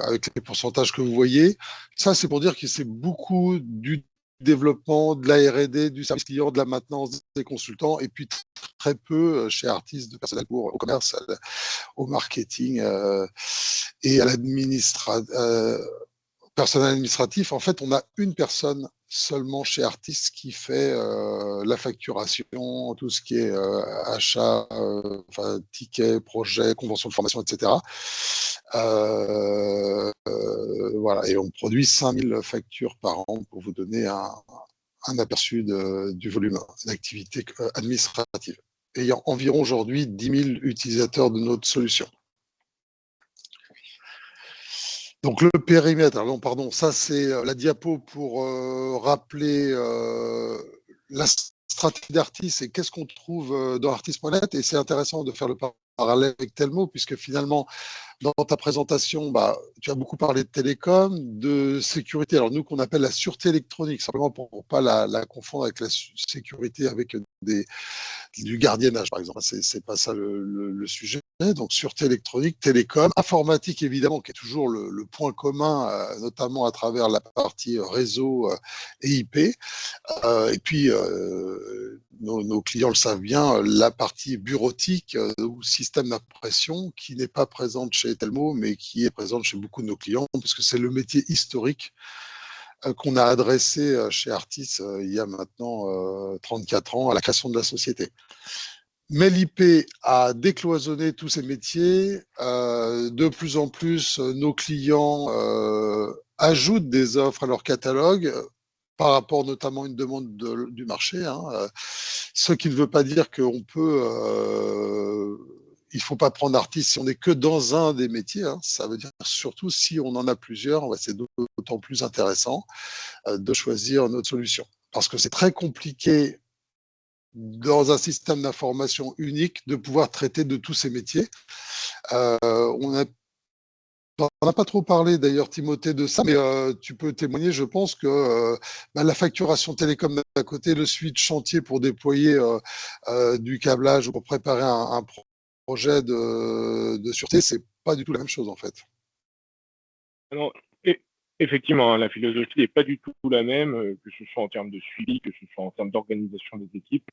avec les pourcentages que vous voyez. Ça, c'est pour dire que c'est beaucoup du développement, de la R&D, du service client, de la maintenance des consultants, et puis très peu chez Artis de personnel au commerce, au marketing et à personnel administratif. En fait, on a une personne seulement chez Artis qui fait la facturation, tout ce qui est achat, ticket, projet, convention de formation, etc. Voilà, et on produit 5000 factures par an pour vous donner un aperçu du volume d'activité administrative, ayant environ aujourd'hui 10 000 utilisateurs de notre solution. Donc le périmètre, alors non, pardon, ça c'est la diapo pour rappeler la stratégie d'Artis et qu'est-ce qu'on trouve dans Artis.net, et c'est intéressant de faire le parallèle avec Telmo, puisque finalement, dans ta présentation, tu as beaucoup parlé de télécom, de sécurité. Alors nous, qu'on appelle la sûreté électronique, simplement pour ne pas la confondre avec la sécurité avec du gardiennage, par exemple. C'est pas ça le sujet. Donc sûreté électronique, télécom, informatique évidemment, qui est toujours le point commun, notamment à travers la partie réseau et IP. Et puis, nos clients le savent bien, la partie bureautique ou système d'impression qui n'est pas présente chez Telmo, mais qui est présente chez beaucoup de nos clients, parce que c'est le métier historique qu'on a adressé chez Artis il y a maintenant 34 ans à la création de la société. Mais l'IP a décloisonné tous ces métiers. De plus en plus, nos clients ajoutent des offres à leur catalogue par rapport notamment à une demande du marché. Ce qui ne veut pas dire qu'on peut... il ne faut pas prendre Artis si on n'est que dans un des métiers. Ça veut dire surtout si on en a plusieurs, c'est d'autant plus intéressant de choisir notre solution. Parce que c'est très compliqué dans un système d'information unique de pouvoir traiter de tous ces métiers. On n'a pas trop parlé d'ailleurs, Timothée, de ça, mais tu peux témoigner, je pense, que la facturation télécom d'un côté, le suite chantier pour déployer du câblage ou pour préparer un projet de sûreté, c'est pas du tout la même chose en fait. Non, effectivement, la philosophie n'est pas du tout la même, que ce soit en termes de suivi, que ce soit en termes d'organisation des équipes.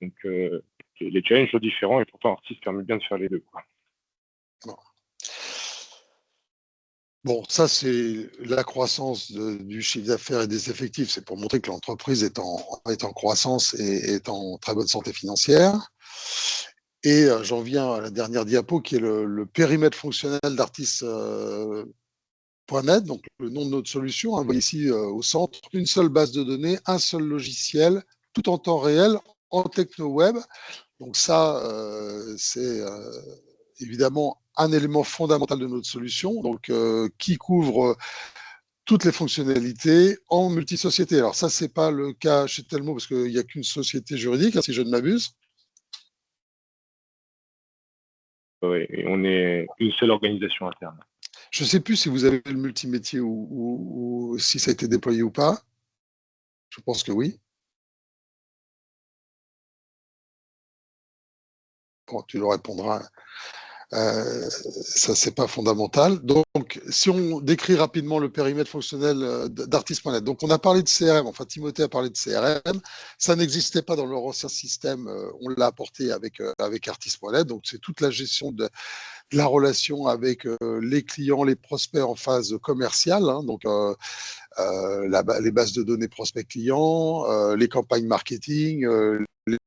Donc, les challenges sont différents et pourtant Artis permet bien de faire les deux, quoi. Bon, ça, c'est la croissance du chiffre d'affaires et des effectifs. C'est pour montrer que l'entreprise est en croissance et est en très bonne santé financière. Et j'en viens à la dernière diapo, qui est le périmètre fonctionnel d'Artis.net, donc le nom de notre solution. Vous voyez ici au centre, une seule base de données, un seul logiciel, tout en temps réel, en techno-web. Donc ça, c'est évidemment un élément fondamental de notre solution, donc qui couvre toutes les fonctionnalités en multisociété. Alors ça, c'est pas le cas chez Telmo parce qu'il n'y a qu'une société juridique, si je ne m'abuse. Oui, et on est une seule organisation interne. Je ne sais plus si vous avez le multimétier ou si ça a été déployé ou pas. Je pense que oui. Bon, tu le répondras. Ça, c'est pas fondamental. Donc, si on décrit rapidement le périmètre fonctionnel d'Artis.net. Donc, on a parlé de CRM, enfin, Timothée a parlé de CRM. Ça n'existait pas dans leur ancien système. On l'a apporté avec Artis.net. Donc, c'est toute la gestion de la relation avec les clients, les prospects en phase commerciale. Donc, les bases de données prospects clients, les campagnes marketing,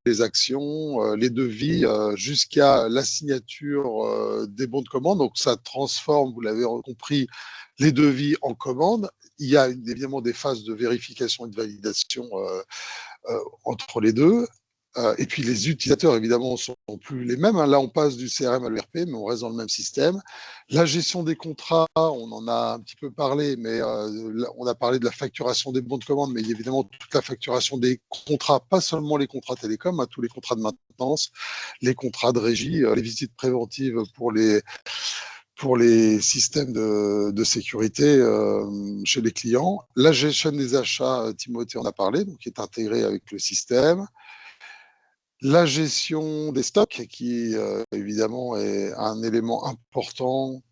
les actions, les devis, jusqu'à la signature des bons de commande. Donc, ça transforme, vous l'avez compris, les devis en commandes. Il y a évidemment des phases de vérification et de validation entre les deux. Et puis, les utilisateurs, évidemment, ne sont plus les mêmes. Là, on passe du CRM à l'ERP, mais on reste dans le même système. La gestion des contrats, on en a un petit peu parlé, mais on a parlé de la facturation des bons de commande, mais il y a évidemment toute la facturation des contrats, pas seulement les contrats télécom, tous les contrats de maintenance, les contrats de régie, les visites préventives pour les systèmes de sécurité chez les clients. La gestion des achats, Timothée en a parlé, donc qui est intégrée avec le système. La gestion des stocks, qui évidemment est un élément important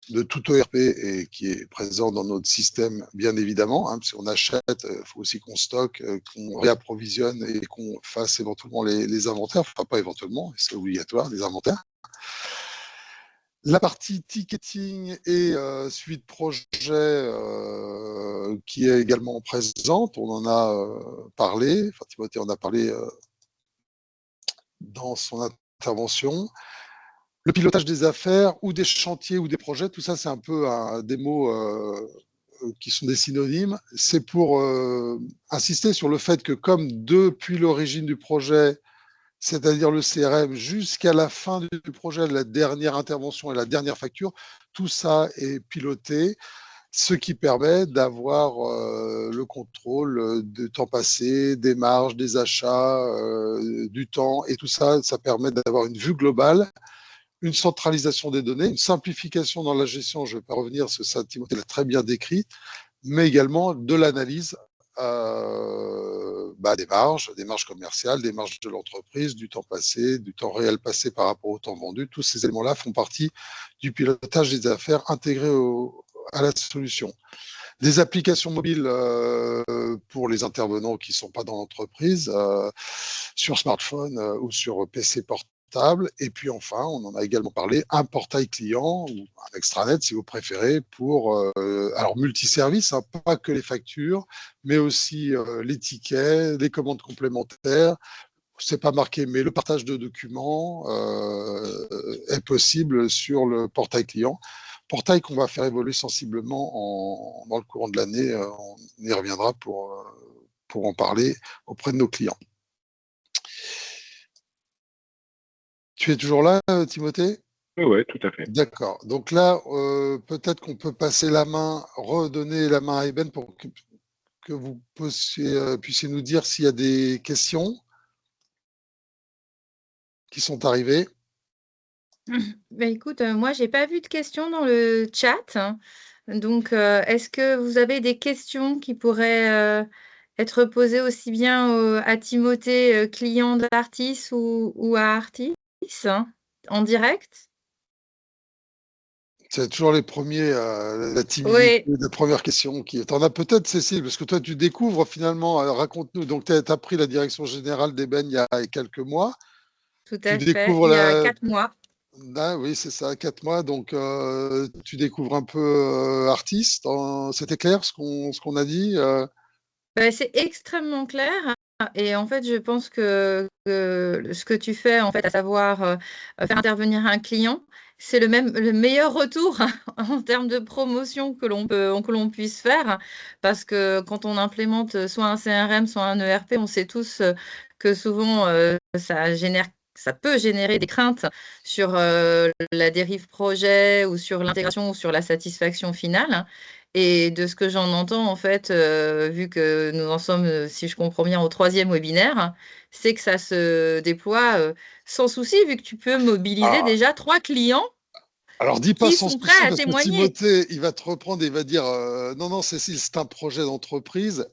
de tout ERP et qui est présent dans notre système, bien évidemment, parce qu'on achète, il faut aussi qu'on stocke, qu'on réapprovisionne et qu'on fasse éventuellement les inventaires, enfin pas éventuellement, c'est obligatoire, les inventaires. La partie ticketing et suite projet qui est également présente, on en a parlé, enfin Timothée en a parlé dans son intervention. Le pilotage des affaires ou des chantiers ou des projets, tout ça, c'est un peu des mots qui sont des synonymes, c'est pour insister sur le fait que comme depuis l'origine du projet, c'est-à-dire le CRM, jusqu'à la fin du projet, la dernière intervention et la dernière facture, tout ça est piloté, ce qui permet d'avoir le contrôle du temps passé, des marges, des achats, du temps, et tout ça, ça permet d'avoir une vue globale, une centralisation des données, une simplification dans la gestion, je ne vais pas revenir, parce que ça, Timothée l'a très bien décrit, mais également de l'analyse des marges commerciales, des marges de l'entreprise, du temps passé, du temps réel passé par rapport au temps vendu. Tous ces éléments-là font partie du pilotage des affaires intégrés à la solution. Des applications mobiles pour les intervenants qui ne sont pas dans l'entreprise, sur smartphone ou sur PC portable. Et puis enfin, on en a également parlé, un portail client ou un extranet si vous préférez, pour alors multiservice, hein, pas que les factures, mais aussi les tickets, les commandes complémentaires. C'est pas marqué, mais le partage de documents est possible sur le portail client. Portail qu'on va faire évoluer sensiblement dans le courant de l'année. On y reviendra pour en parler auprès de nos clients. Tu es toujours là, Timothée ? Oui, tout à fait. D'accord. Donc là, peut-être qu'on peut passer la main, redonner la main à Eben pour que vous puissiez nous dire s'il y a des questions qui sont arrivées. Écoute, moi, j'ai pas vu de questions dans le chat. Donc, est-ce que vous avez des questions qui pourraient être posées aussi bien à Timothée, client d'Artis ou à Artis, en direct? C'est toujours les premiers, la timidité, Oui, la première question qui. T'en as peut-être, Cécile, parce que toi, tu découvres finalement. Raconte-nous. Donc, tu as pris la direction générale d'Eben il y a quelques mois. tout Tu à fait. découvres Il y a la. 4 mois. Ah, oui, c'est ça, 4 mois. Donc, tu découvres un peu artiste. C'était clair ce qu'on a dit. C'est extrêmement clair et en fait, je pense que ce que tu fais, en fait, à savoir, faire intervenir un client, c'est le meilleur retour en termes de promotion que l'on puisse faire. Parce que quand on implémente soit un CRM, soit un ERP, on sait tous, que souvent, ça peut générer des craintes sur, la dérive projet ou sur l'intégration ou sur la satisfaction finale. Et de ce que j'en entends, en fait, vu que nous en sommes, si je comprends bien, au 3e webinaire, c'est que ça se déploie, sans souci, vu que tu peux mobiliser Ah, déjà 3 clients alors, dis pas qui sans sont prêts souci, à parce que témoigner. Timothée, il va te reprendre et il va dire non, non, Cécile, c'est un projet d'entreprise.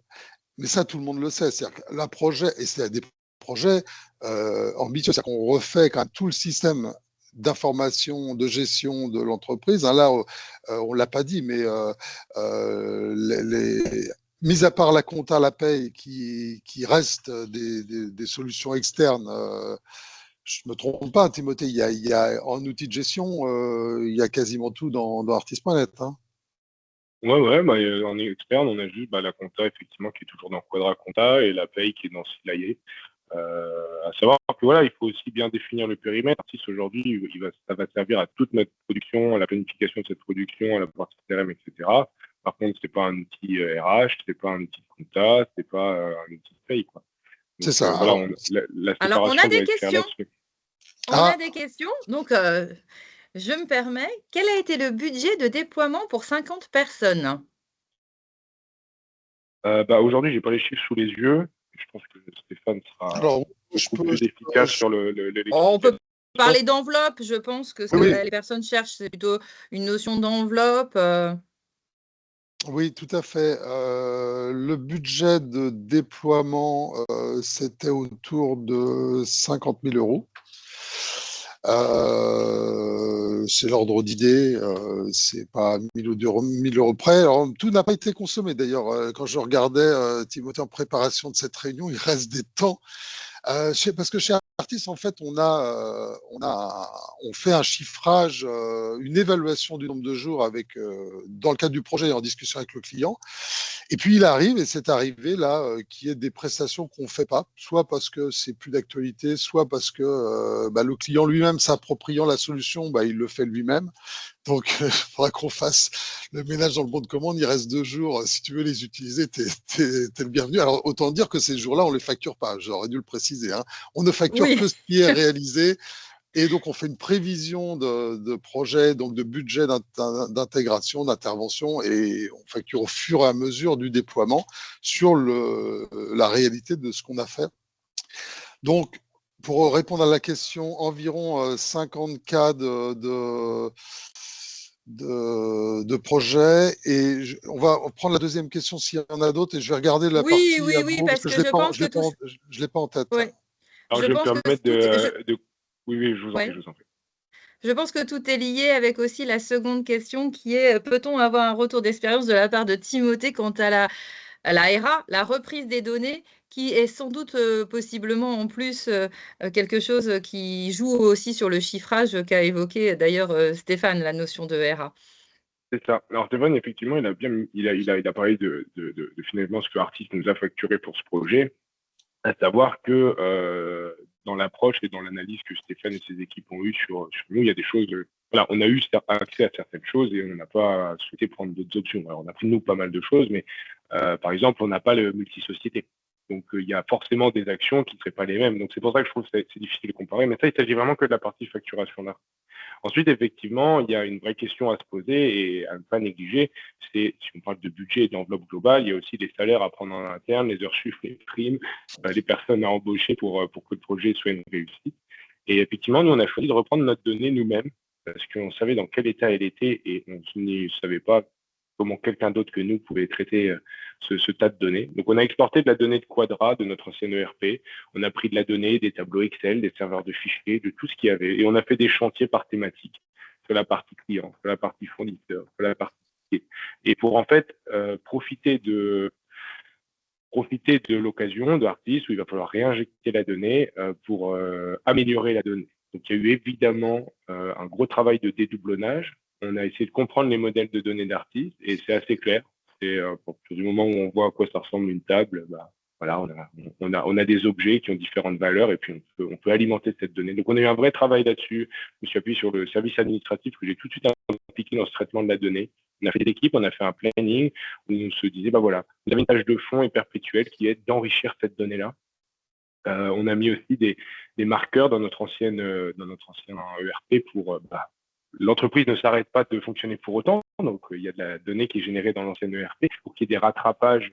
Mais ça, tout le monde le sait. C'est-à-dire que la projet, et c'est des projets ambitieux, c'est-à-dire qu'on refait quand même tout le système d'information, de gestion de l'entreprise. Hein, là, on ne l'a pas dit, mais mis à part la compta, la paye, qui reste des solutions externes, je ne me trompe pas, Timothée, il y a en outil de gestion, il y a quasiment tout dans Artis.net. Hein. Ouais, bah, en externe, on a juste la compta, effectivement, qui est toujours dans Quadra Compta et la paye qui est dans Silaye. À savoir que voilà, il faut aussi bien définir le périmètre. Artis aujourd'hui, ça va servir à toute notre production, à la planification de cette production, à la partie CRM, etc. Par contre, c'est pas un outil RH, c'est pas un outil de compta, c'est pas un outil de paye, quoi. C'est Donc ça. voilà, Alors, la Alors, on séparation a doit des être claire questions. là-dessus. On a des questions. Donc, je me permets. Quel a été le budget de déploiement pour 50 personnes? Aujourd'hui, j'ai pas les chiffres sous les yeux. Je pense que Stéphane sera alors je beaucoup peux, plus efficace sur l'explication. On peut parler d'enveloppe. Je pense que ce que oui. les personnes cherchent, c'est plutôt une notion d'enveloppe. Oui, tout à fait. Le budget de déploiement, c'était autour de 50 000 euros. C'est l'ordre d'idée, c'est pas 1000 euros près. Alors, tout n'a pas été consommé d'ailleurs. Quand je regardais Timothée en préparation de cette réunion, il reste des temps. Parce que chez Artis, en fait, on fait un chiffrage, une évaluation du nombre de jours dans le cadre du projet et en discussion avec le client. Et puis il arrive, et c'est arrivé là, qu'il y ait des prestations qu'on ne fait pas, soit parce que c'est plus d'actualité, soit parce que le client lui-même s'appropriant la solution, il le fait lui-même. Donc, il faudra qu'on fasse le ménage dans le bon de commande. Il reste 2 jours. Si tu veux les utiliser, t'es le bienvenu. Alors, autant dire que ces jours-là, on ne les facture pas. J'aurais dû le préciser. Hein. On ne facture Oui, que ce qui est réalisé. Et donc, on fait une prévision de projet, donc de budget d'intégration, d'intervention, et on facture au fur et à mesure du déploiement sur la réalité de ce qu'on a fait. Donc, pour répondre à la question, environ 50 cas de projets. Et on va prendre la deuxième question s'il y en a d'autres. Et je vais regarder la oui, partie oui, à oui, nouveau parce parce que que je pense que tout, je l'ai pas en tête. ouais, Alors, je je vais me pense que permettre tout, Oui, oui, je vous en prie, ouais. je vous en prie. Je pense que tout est lié avec aussi la seconde question qui est, peut-on avoir un retour d'expérience de la part de Timothée quant à la RA, la reprise des données, qui est sans doute, possiblement en plus, quelque chose qui joue aussi sur le chiffrage qu'a évoqué d'ailleurs, Stéphane, la notion de RA. C'est ça. Alors, Stéphane, effectivement, il a parlé de finalement ce que Artis nous a facturé pour ce projet, à savoir que dans l'approche et dans l'analyse que Stéphane et ses équipes ont eues sur nous, il y a des choses. Voilà, on a eu accès à certaines choses et on n'a pas souhaité prendre d'autres options. Alors, on a pris, nous, pas mal de choses, mais par exemple, on n'a pas le multisociété. Donc, il y a forcément des actions qui ne seraient pas les mêmes. Donc, c'est pour ça que je trouve que c'est difficile de comparer. Mais ça, il s'agit vraiment que de la partie facturation là. Ensuite, effectivement, il y a une vraie question à se poser et à ne pas négliger. C'est, si on parle de budget et d'enveloppe globale, il y a aussi les salaires à prendre en interne, les heures sup, les primes, les personnes à embaucher pour que le projet soit une réussite. Et effectivement, nous, on a choisi de reprendre notre donnée nous-mêmes parce qu'on savait dans quel état elle était et on ne savait pas comment quelqu'un d'autre que nous pouvait traiter ce tas de données. Donc, on a exporté de la donnée de Quadra, de notre ancien ERP. On a pris de la donnée, des tableaux Excel, des serveurs de fichiers, de tout ce qu'il y avait. Et on a fait des chantiers par thématique sur la partie client, sur la partie fournisseur, sur la partie... Et pour en fait profiter de l'occasion d'Artis où il va falloir réinjecter la donnée pour améliorer la donnée. Donc, il y a eu évidemment un gros travail de dédoublonnage. On a essayé de comprendre les modèles de données d'Artis et c'est assez clair. C'est du moment où on voit à quoi ça ressemble une table, bah, voilà, on a des objets qui ont différentes valeurs et puis on peut alimenter cette donnée. Donc, on a eu un vrai travail là-dessus. Je me suis appuyé sur le service administratif que j'ai tout de suite impliqué dans ce traitement de la donnée. On a fait des équipes, on a fait un planning où on se disait, bah voilà, vous avez une tâche de fond et perpétuelle qui est d'enrichir cette donnée-là. On a mis aussi des marqueurs dans notre ancien ERP pour l'entreprise ne s'arrête pas de fonctionner pour autant. Donc, il y a de la donnée qui est générée dans l'ancien ERP pour qu'il y ait des rattrapages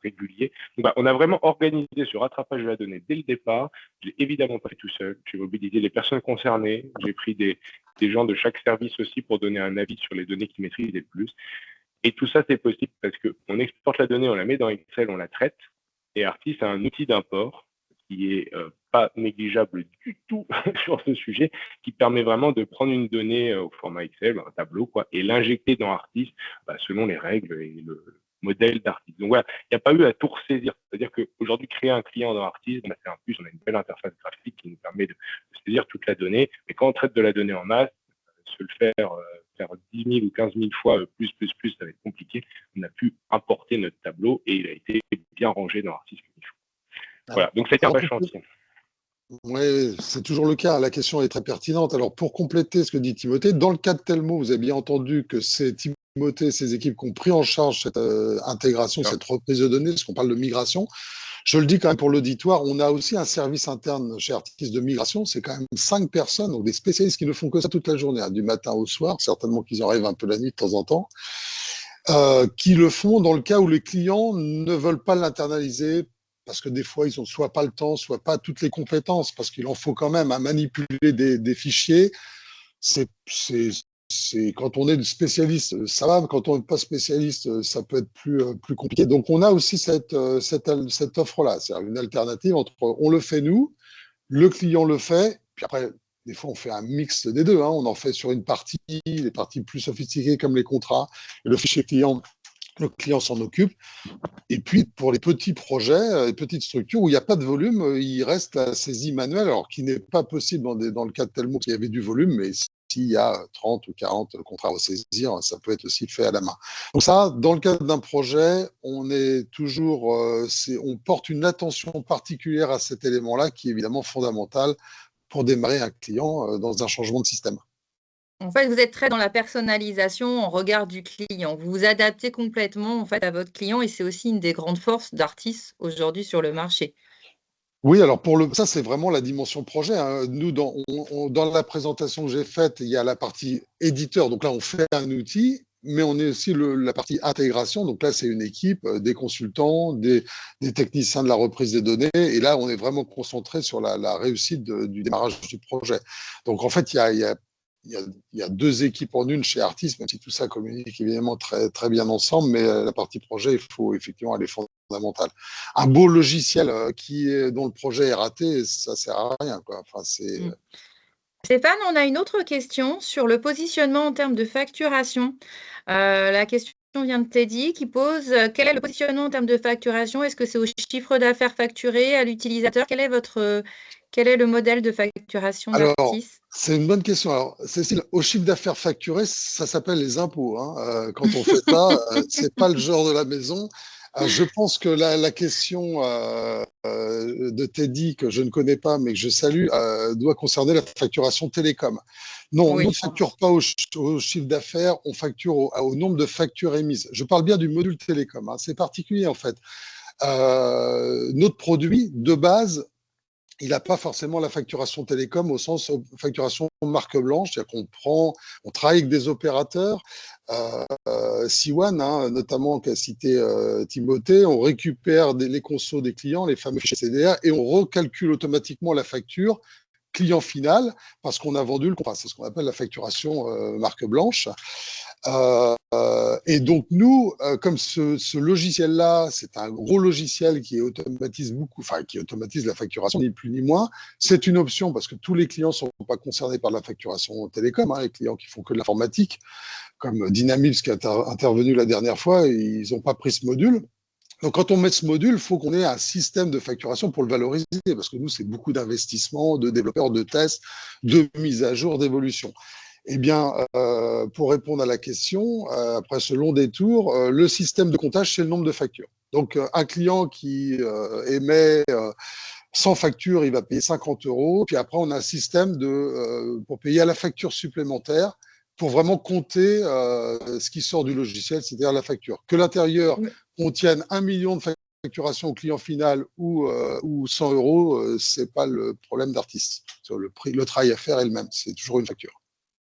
réguliers. Donc, on a vraiment organisé ce rattrapage de la donnée dès le départ. Je l'ai évidemment pas fait tout seul. J'ai mobilisé les personnes concernées. J'ai pris des gens de chaque service aussi pour donner un avis sur les données qu'ils maîtrisaient le plus. Et tout ça, c'est possible parce qu'on exporte la donnée, on la met dans Excel, on la traite. Et Artis a un outil d'import qui est pas négligeable du tout sur ce sujet, qui permet vraiment de prendre une donnée au format Excel, un tableau, quoi, et l'injecter dans Artis selon les règles et le modèle d'Artis. Donc voilà, il n'y a pas eu à tout ressaisir. C'est-à-dire qu'aujourd'hui, créer un client dans Artis, c'est un plus, on a une belle interface graphique qui nous permet de saisir toute la donnée. Mais quand on traite de la donnée en masse, se le faire 10 000 ou 15 000 fois plus, ça va être compliqué. On a pu importer notre tableau et il a été bien rangé dans Artis comme il faut. Voilà, donc c'était un vrai chantier. Oui, c'est toujours le cas. La question est très pertinente. Alors, pour compléter ce que dit Timothée, dans le cas de Telmo, vous avez bien entendu que c'est Timothée et ses équipes qui ont pris en charge cette intégration, cette reprise de données, parce qu'on parle de migration. Je le dis quand même pour l'auditoire, on a aussi un service interne chez Artis de migration. C'est quand même 5 personnes, donc des spécialistes qui ne font que ça toute la journée, du matin au soir. Certainement qu'ils en rêvent un peu la nuit de temps en temps. Qui le font dans le cas où les clients ne veulent pas l'internaliser parce que des fois, ils n'ont soit pas le temps, soit pas toutes les compétences, parce qu'il en faut quand même à manipuler des fichiers. Quand on est spécialiste, ça va, mais quand on n'est pas spécialiste, ça peut être plus compliqué. Donc, on a aussi cette offre-là, c'est-à-dire une alternative entre on le fait nous, le client le fait, puis après, des fois, on fait un mix des deux. On en fait sur une partie, les parties plus sophistiquées comme les contrats, et le fichier client, le client s'en occupe. Et puis, pour les petits projets, les petites structures où il n'y a pas de volume, il reste la saisie manuelle, alors qui n'est pas possible dans le cas de Telmo qui avait du volume, mais s'il y a 30 ou 40 contrats à ressaisir, ça peut être aussi fait à la main. Donc ça, dans le cadre d'un projet, on est toujours, on porte une attention particulière à cet élément-là qui est évidemment fondamental pour démarrer un client dans un changement de système. En fait, vous êtes très dans la personnalisation en regard du client. Vous vous adaptez complètement en fait à votre client et c'est aussi une des grandes forces d'Artis aujourd'hui sur le marché. Oui, alors ça, c'est vraiment la dimension projet, hein. Nous, dans la présentation que j'ai faite, il y a la partie éditeur. Donc là, on fait un outil, mais on est aussi la partie intégration. Donc là, c'est une équipe, des consultants, des techniciens de la reprise des données. Et là, on est vraiment concentré sur la réussite du démarrage du projet. Donc en fait, il y a deux équipes en une chez Artis, même si tout ça communique évidemment très, très bien ensemble, mais la partie projet, il faut effectivement aller fondamentale. Un beau logiciel dont le projet est raté, ça sert à rien, quoi. Enfin, Stéphane, on a une autre question sur le positionnement en termes de facturation. La question vient de Teddy qui pose quel est le positionnement en termes de facturation? Est-ce que c'est au chiffre d'affaires facturé, à l'utilisateur? Quel est le modèle de facturation Alors, d'Artis? c'est une bonne question. Alors, Cécile, au chiffre d'affaires facturé, ça s'appelle les impôts, hein. Quand on fait ça, c'est pas le genre de la maison. Je pense que la question de Teddy, que je ne connais pas, mais que je salue, doit concerner la facturation télécom. Non, on ne Oui. facture pas au chiffre d'affaires, on facture au nombre de factures émises. Je parle bien du module télécom, hein. C'est particulier, en fait. Notre produit, de base, il n'a pas forcément la facturation télécom au sens facturation marque blanche, c'est-à-dire on travaille avec des opérateurs, C1, hein, notamment qu'a cité Timothée, on récupère les consos des clients, les fameux fichiers CDR, et on recalcule automatiquement la facture client final parce qu'on a vendu le contrat. C'est ce qu'on appelle la facturation marque blanche. Et donc nous, comme ce logiciel-là, c'est un gros logiciel qui automatise beaucoup, enfin qui automatise la facturation, ni plus ni moins. C'est une option parce que tous les clients ne sont pas concernés par la facturation télécom, hein, les clients qui font que de l'informatique, comme Dynamics qui est intervenu la dernière fois, ils n'ont pas pris ce module. Donc, quand on met ce module, il faut qu'on ait un système de facturation pour le valoriser, parce que nous, c'est beaucoup d'investissements, de développeurs, de tests, de mise à jour, d'évolution. Eh bien, pour répondre à la question, après ce long détour, le système de comptage, c'est le nombre de factures. Donc, un client qui émet 100 factures, il va payer 50 €. Puis après, on a un système pour payer à la facture supplémentaire pour vraiment compter ce qui sort du logiciel, c'est-à-dire la facture. Que l'intérieur contienne 1 million de facturation au client final ou 100 €, c'est pas le problème d'Artis. Le travail à faire est le même, c'est toujours une facture.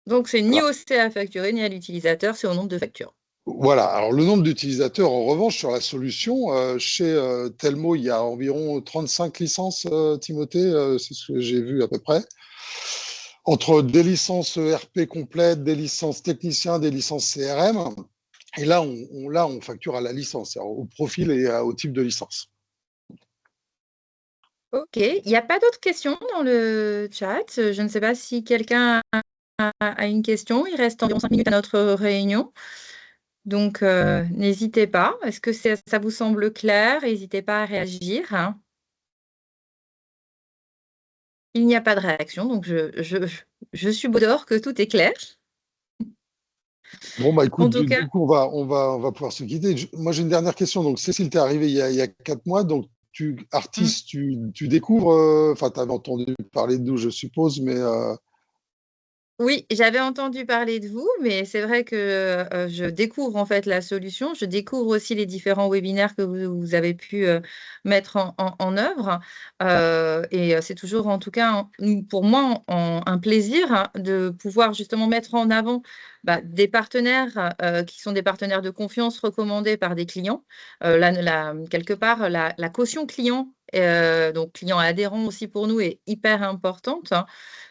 Donc, c'est ni au CA à facturer, ni à l'utilisateur, c'est au nombre de factures. Voilà. Alors, le nombre d'utilisateurs, en revanche, sur la solution, chez Telmo, il y a environ 35 licences, Timothée, c'est ce que j'ai vu à peu près. Entre des licences ERP complètes, des licences techniciens, des licences CRM. Et là, on facture à la licence, au profil et au type de licence. Ok. Il n'y a pas d'autres questions dans le chat. Je ne sais pas si quelqu'un a une question. Il reste environ 5 minutes à notre réunion. Donc, n'hésitez pas. Est-ce que ça vous semble clair? N'hésitez pas à réagir, hein. Il n'y a pas de réaction, donc je suppose que tout est clair. Bon, bah En écoute, tout cas, du coup, on va pouvoir se quitter. Moi, j'ai une dernière question. Donc, Cécile, tu es arrivée il y a 4 mois. Donc, artiste, tu découvres, enfin, tu avais entendu parler de nous, je suppose, mais oui, j'avais entendu parler de vous, mais c'est vrai que je découvre en fait la solution. Je découvre aussi les différents webinaires que vous avez pu mettre en œuvre. Et c'est toujours en tout cas pour moi un plaisir, hein, de pouvoir justement mettre en avant des partenaires qui sont des partenaires de confiance recommandés par des clients. Quelque part, la caution client, donc client adhérent aussi pour nous, est hyper importante, hein.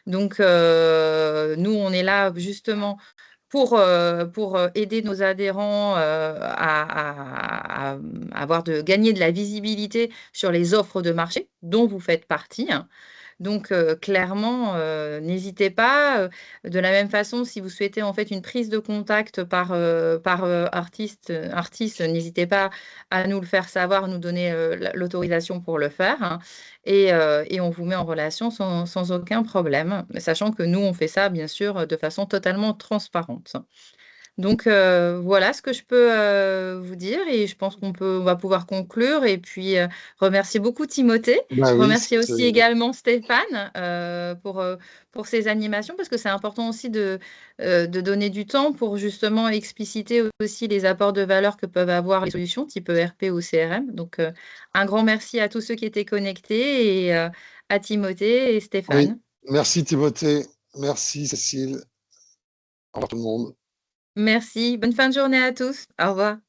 Donc, nous, on est là justement pour aider nos adhérents à gagner de la visibilité sur les offres de marché dont vous faites partie, hein. Donc, clairement, n'hésitez pas. De la même façon, si vous souhaitez en fait une prise de contact par Artis, n'hésitez pas à nous le faire savoir, nous donner l'autorisation pour le faire, hein. Et on vous met en relation sans aucun problème, sachant que nous, on fait ça, bien sûr, de façon totalement transparente. Donc, voilà ce que je peux vous dire et je pense on va pouvoir conclure. Et puis, remercier beaucoup Timothée. Bah oui, Remercier aussi également Stéphane pour ses animations, parce que c'est important aussi de donner du temps pour justement expliciter aussi les apports de valeur que peuvent avoir les solutions type ERP ou CRM. Donc, un grand merci à tous ceux qui étaient connectés et à Timothée et Stéphane. oui. Merci Timothée, merci Cécile. Au revoir tout le monde. Merci. Bonne fin de journée à tous. Au revoir.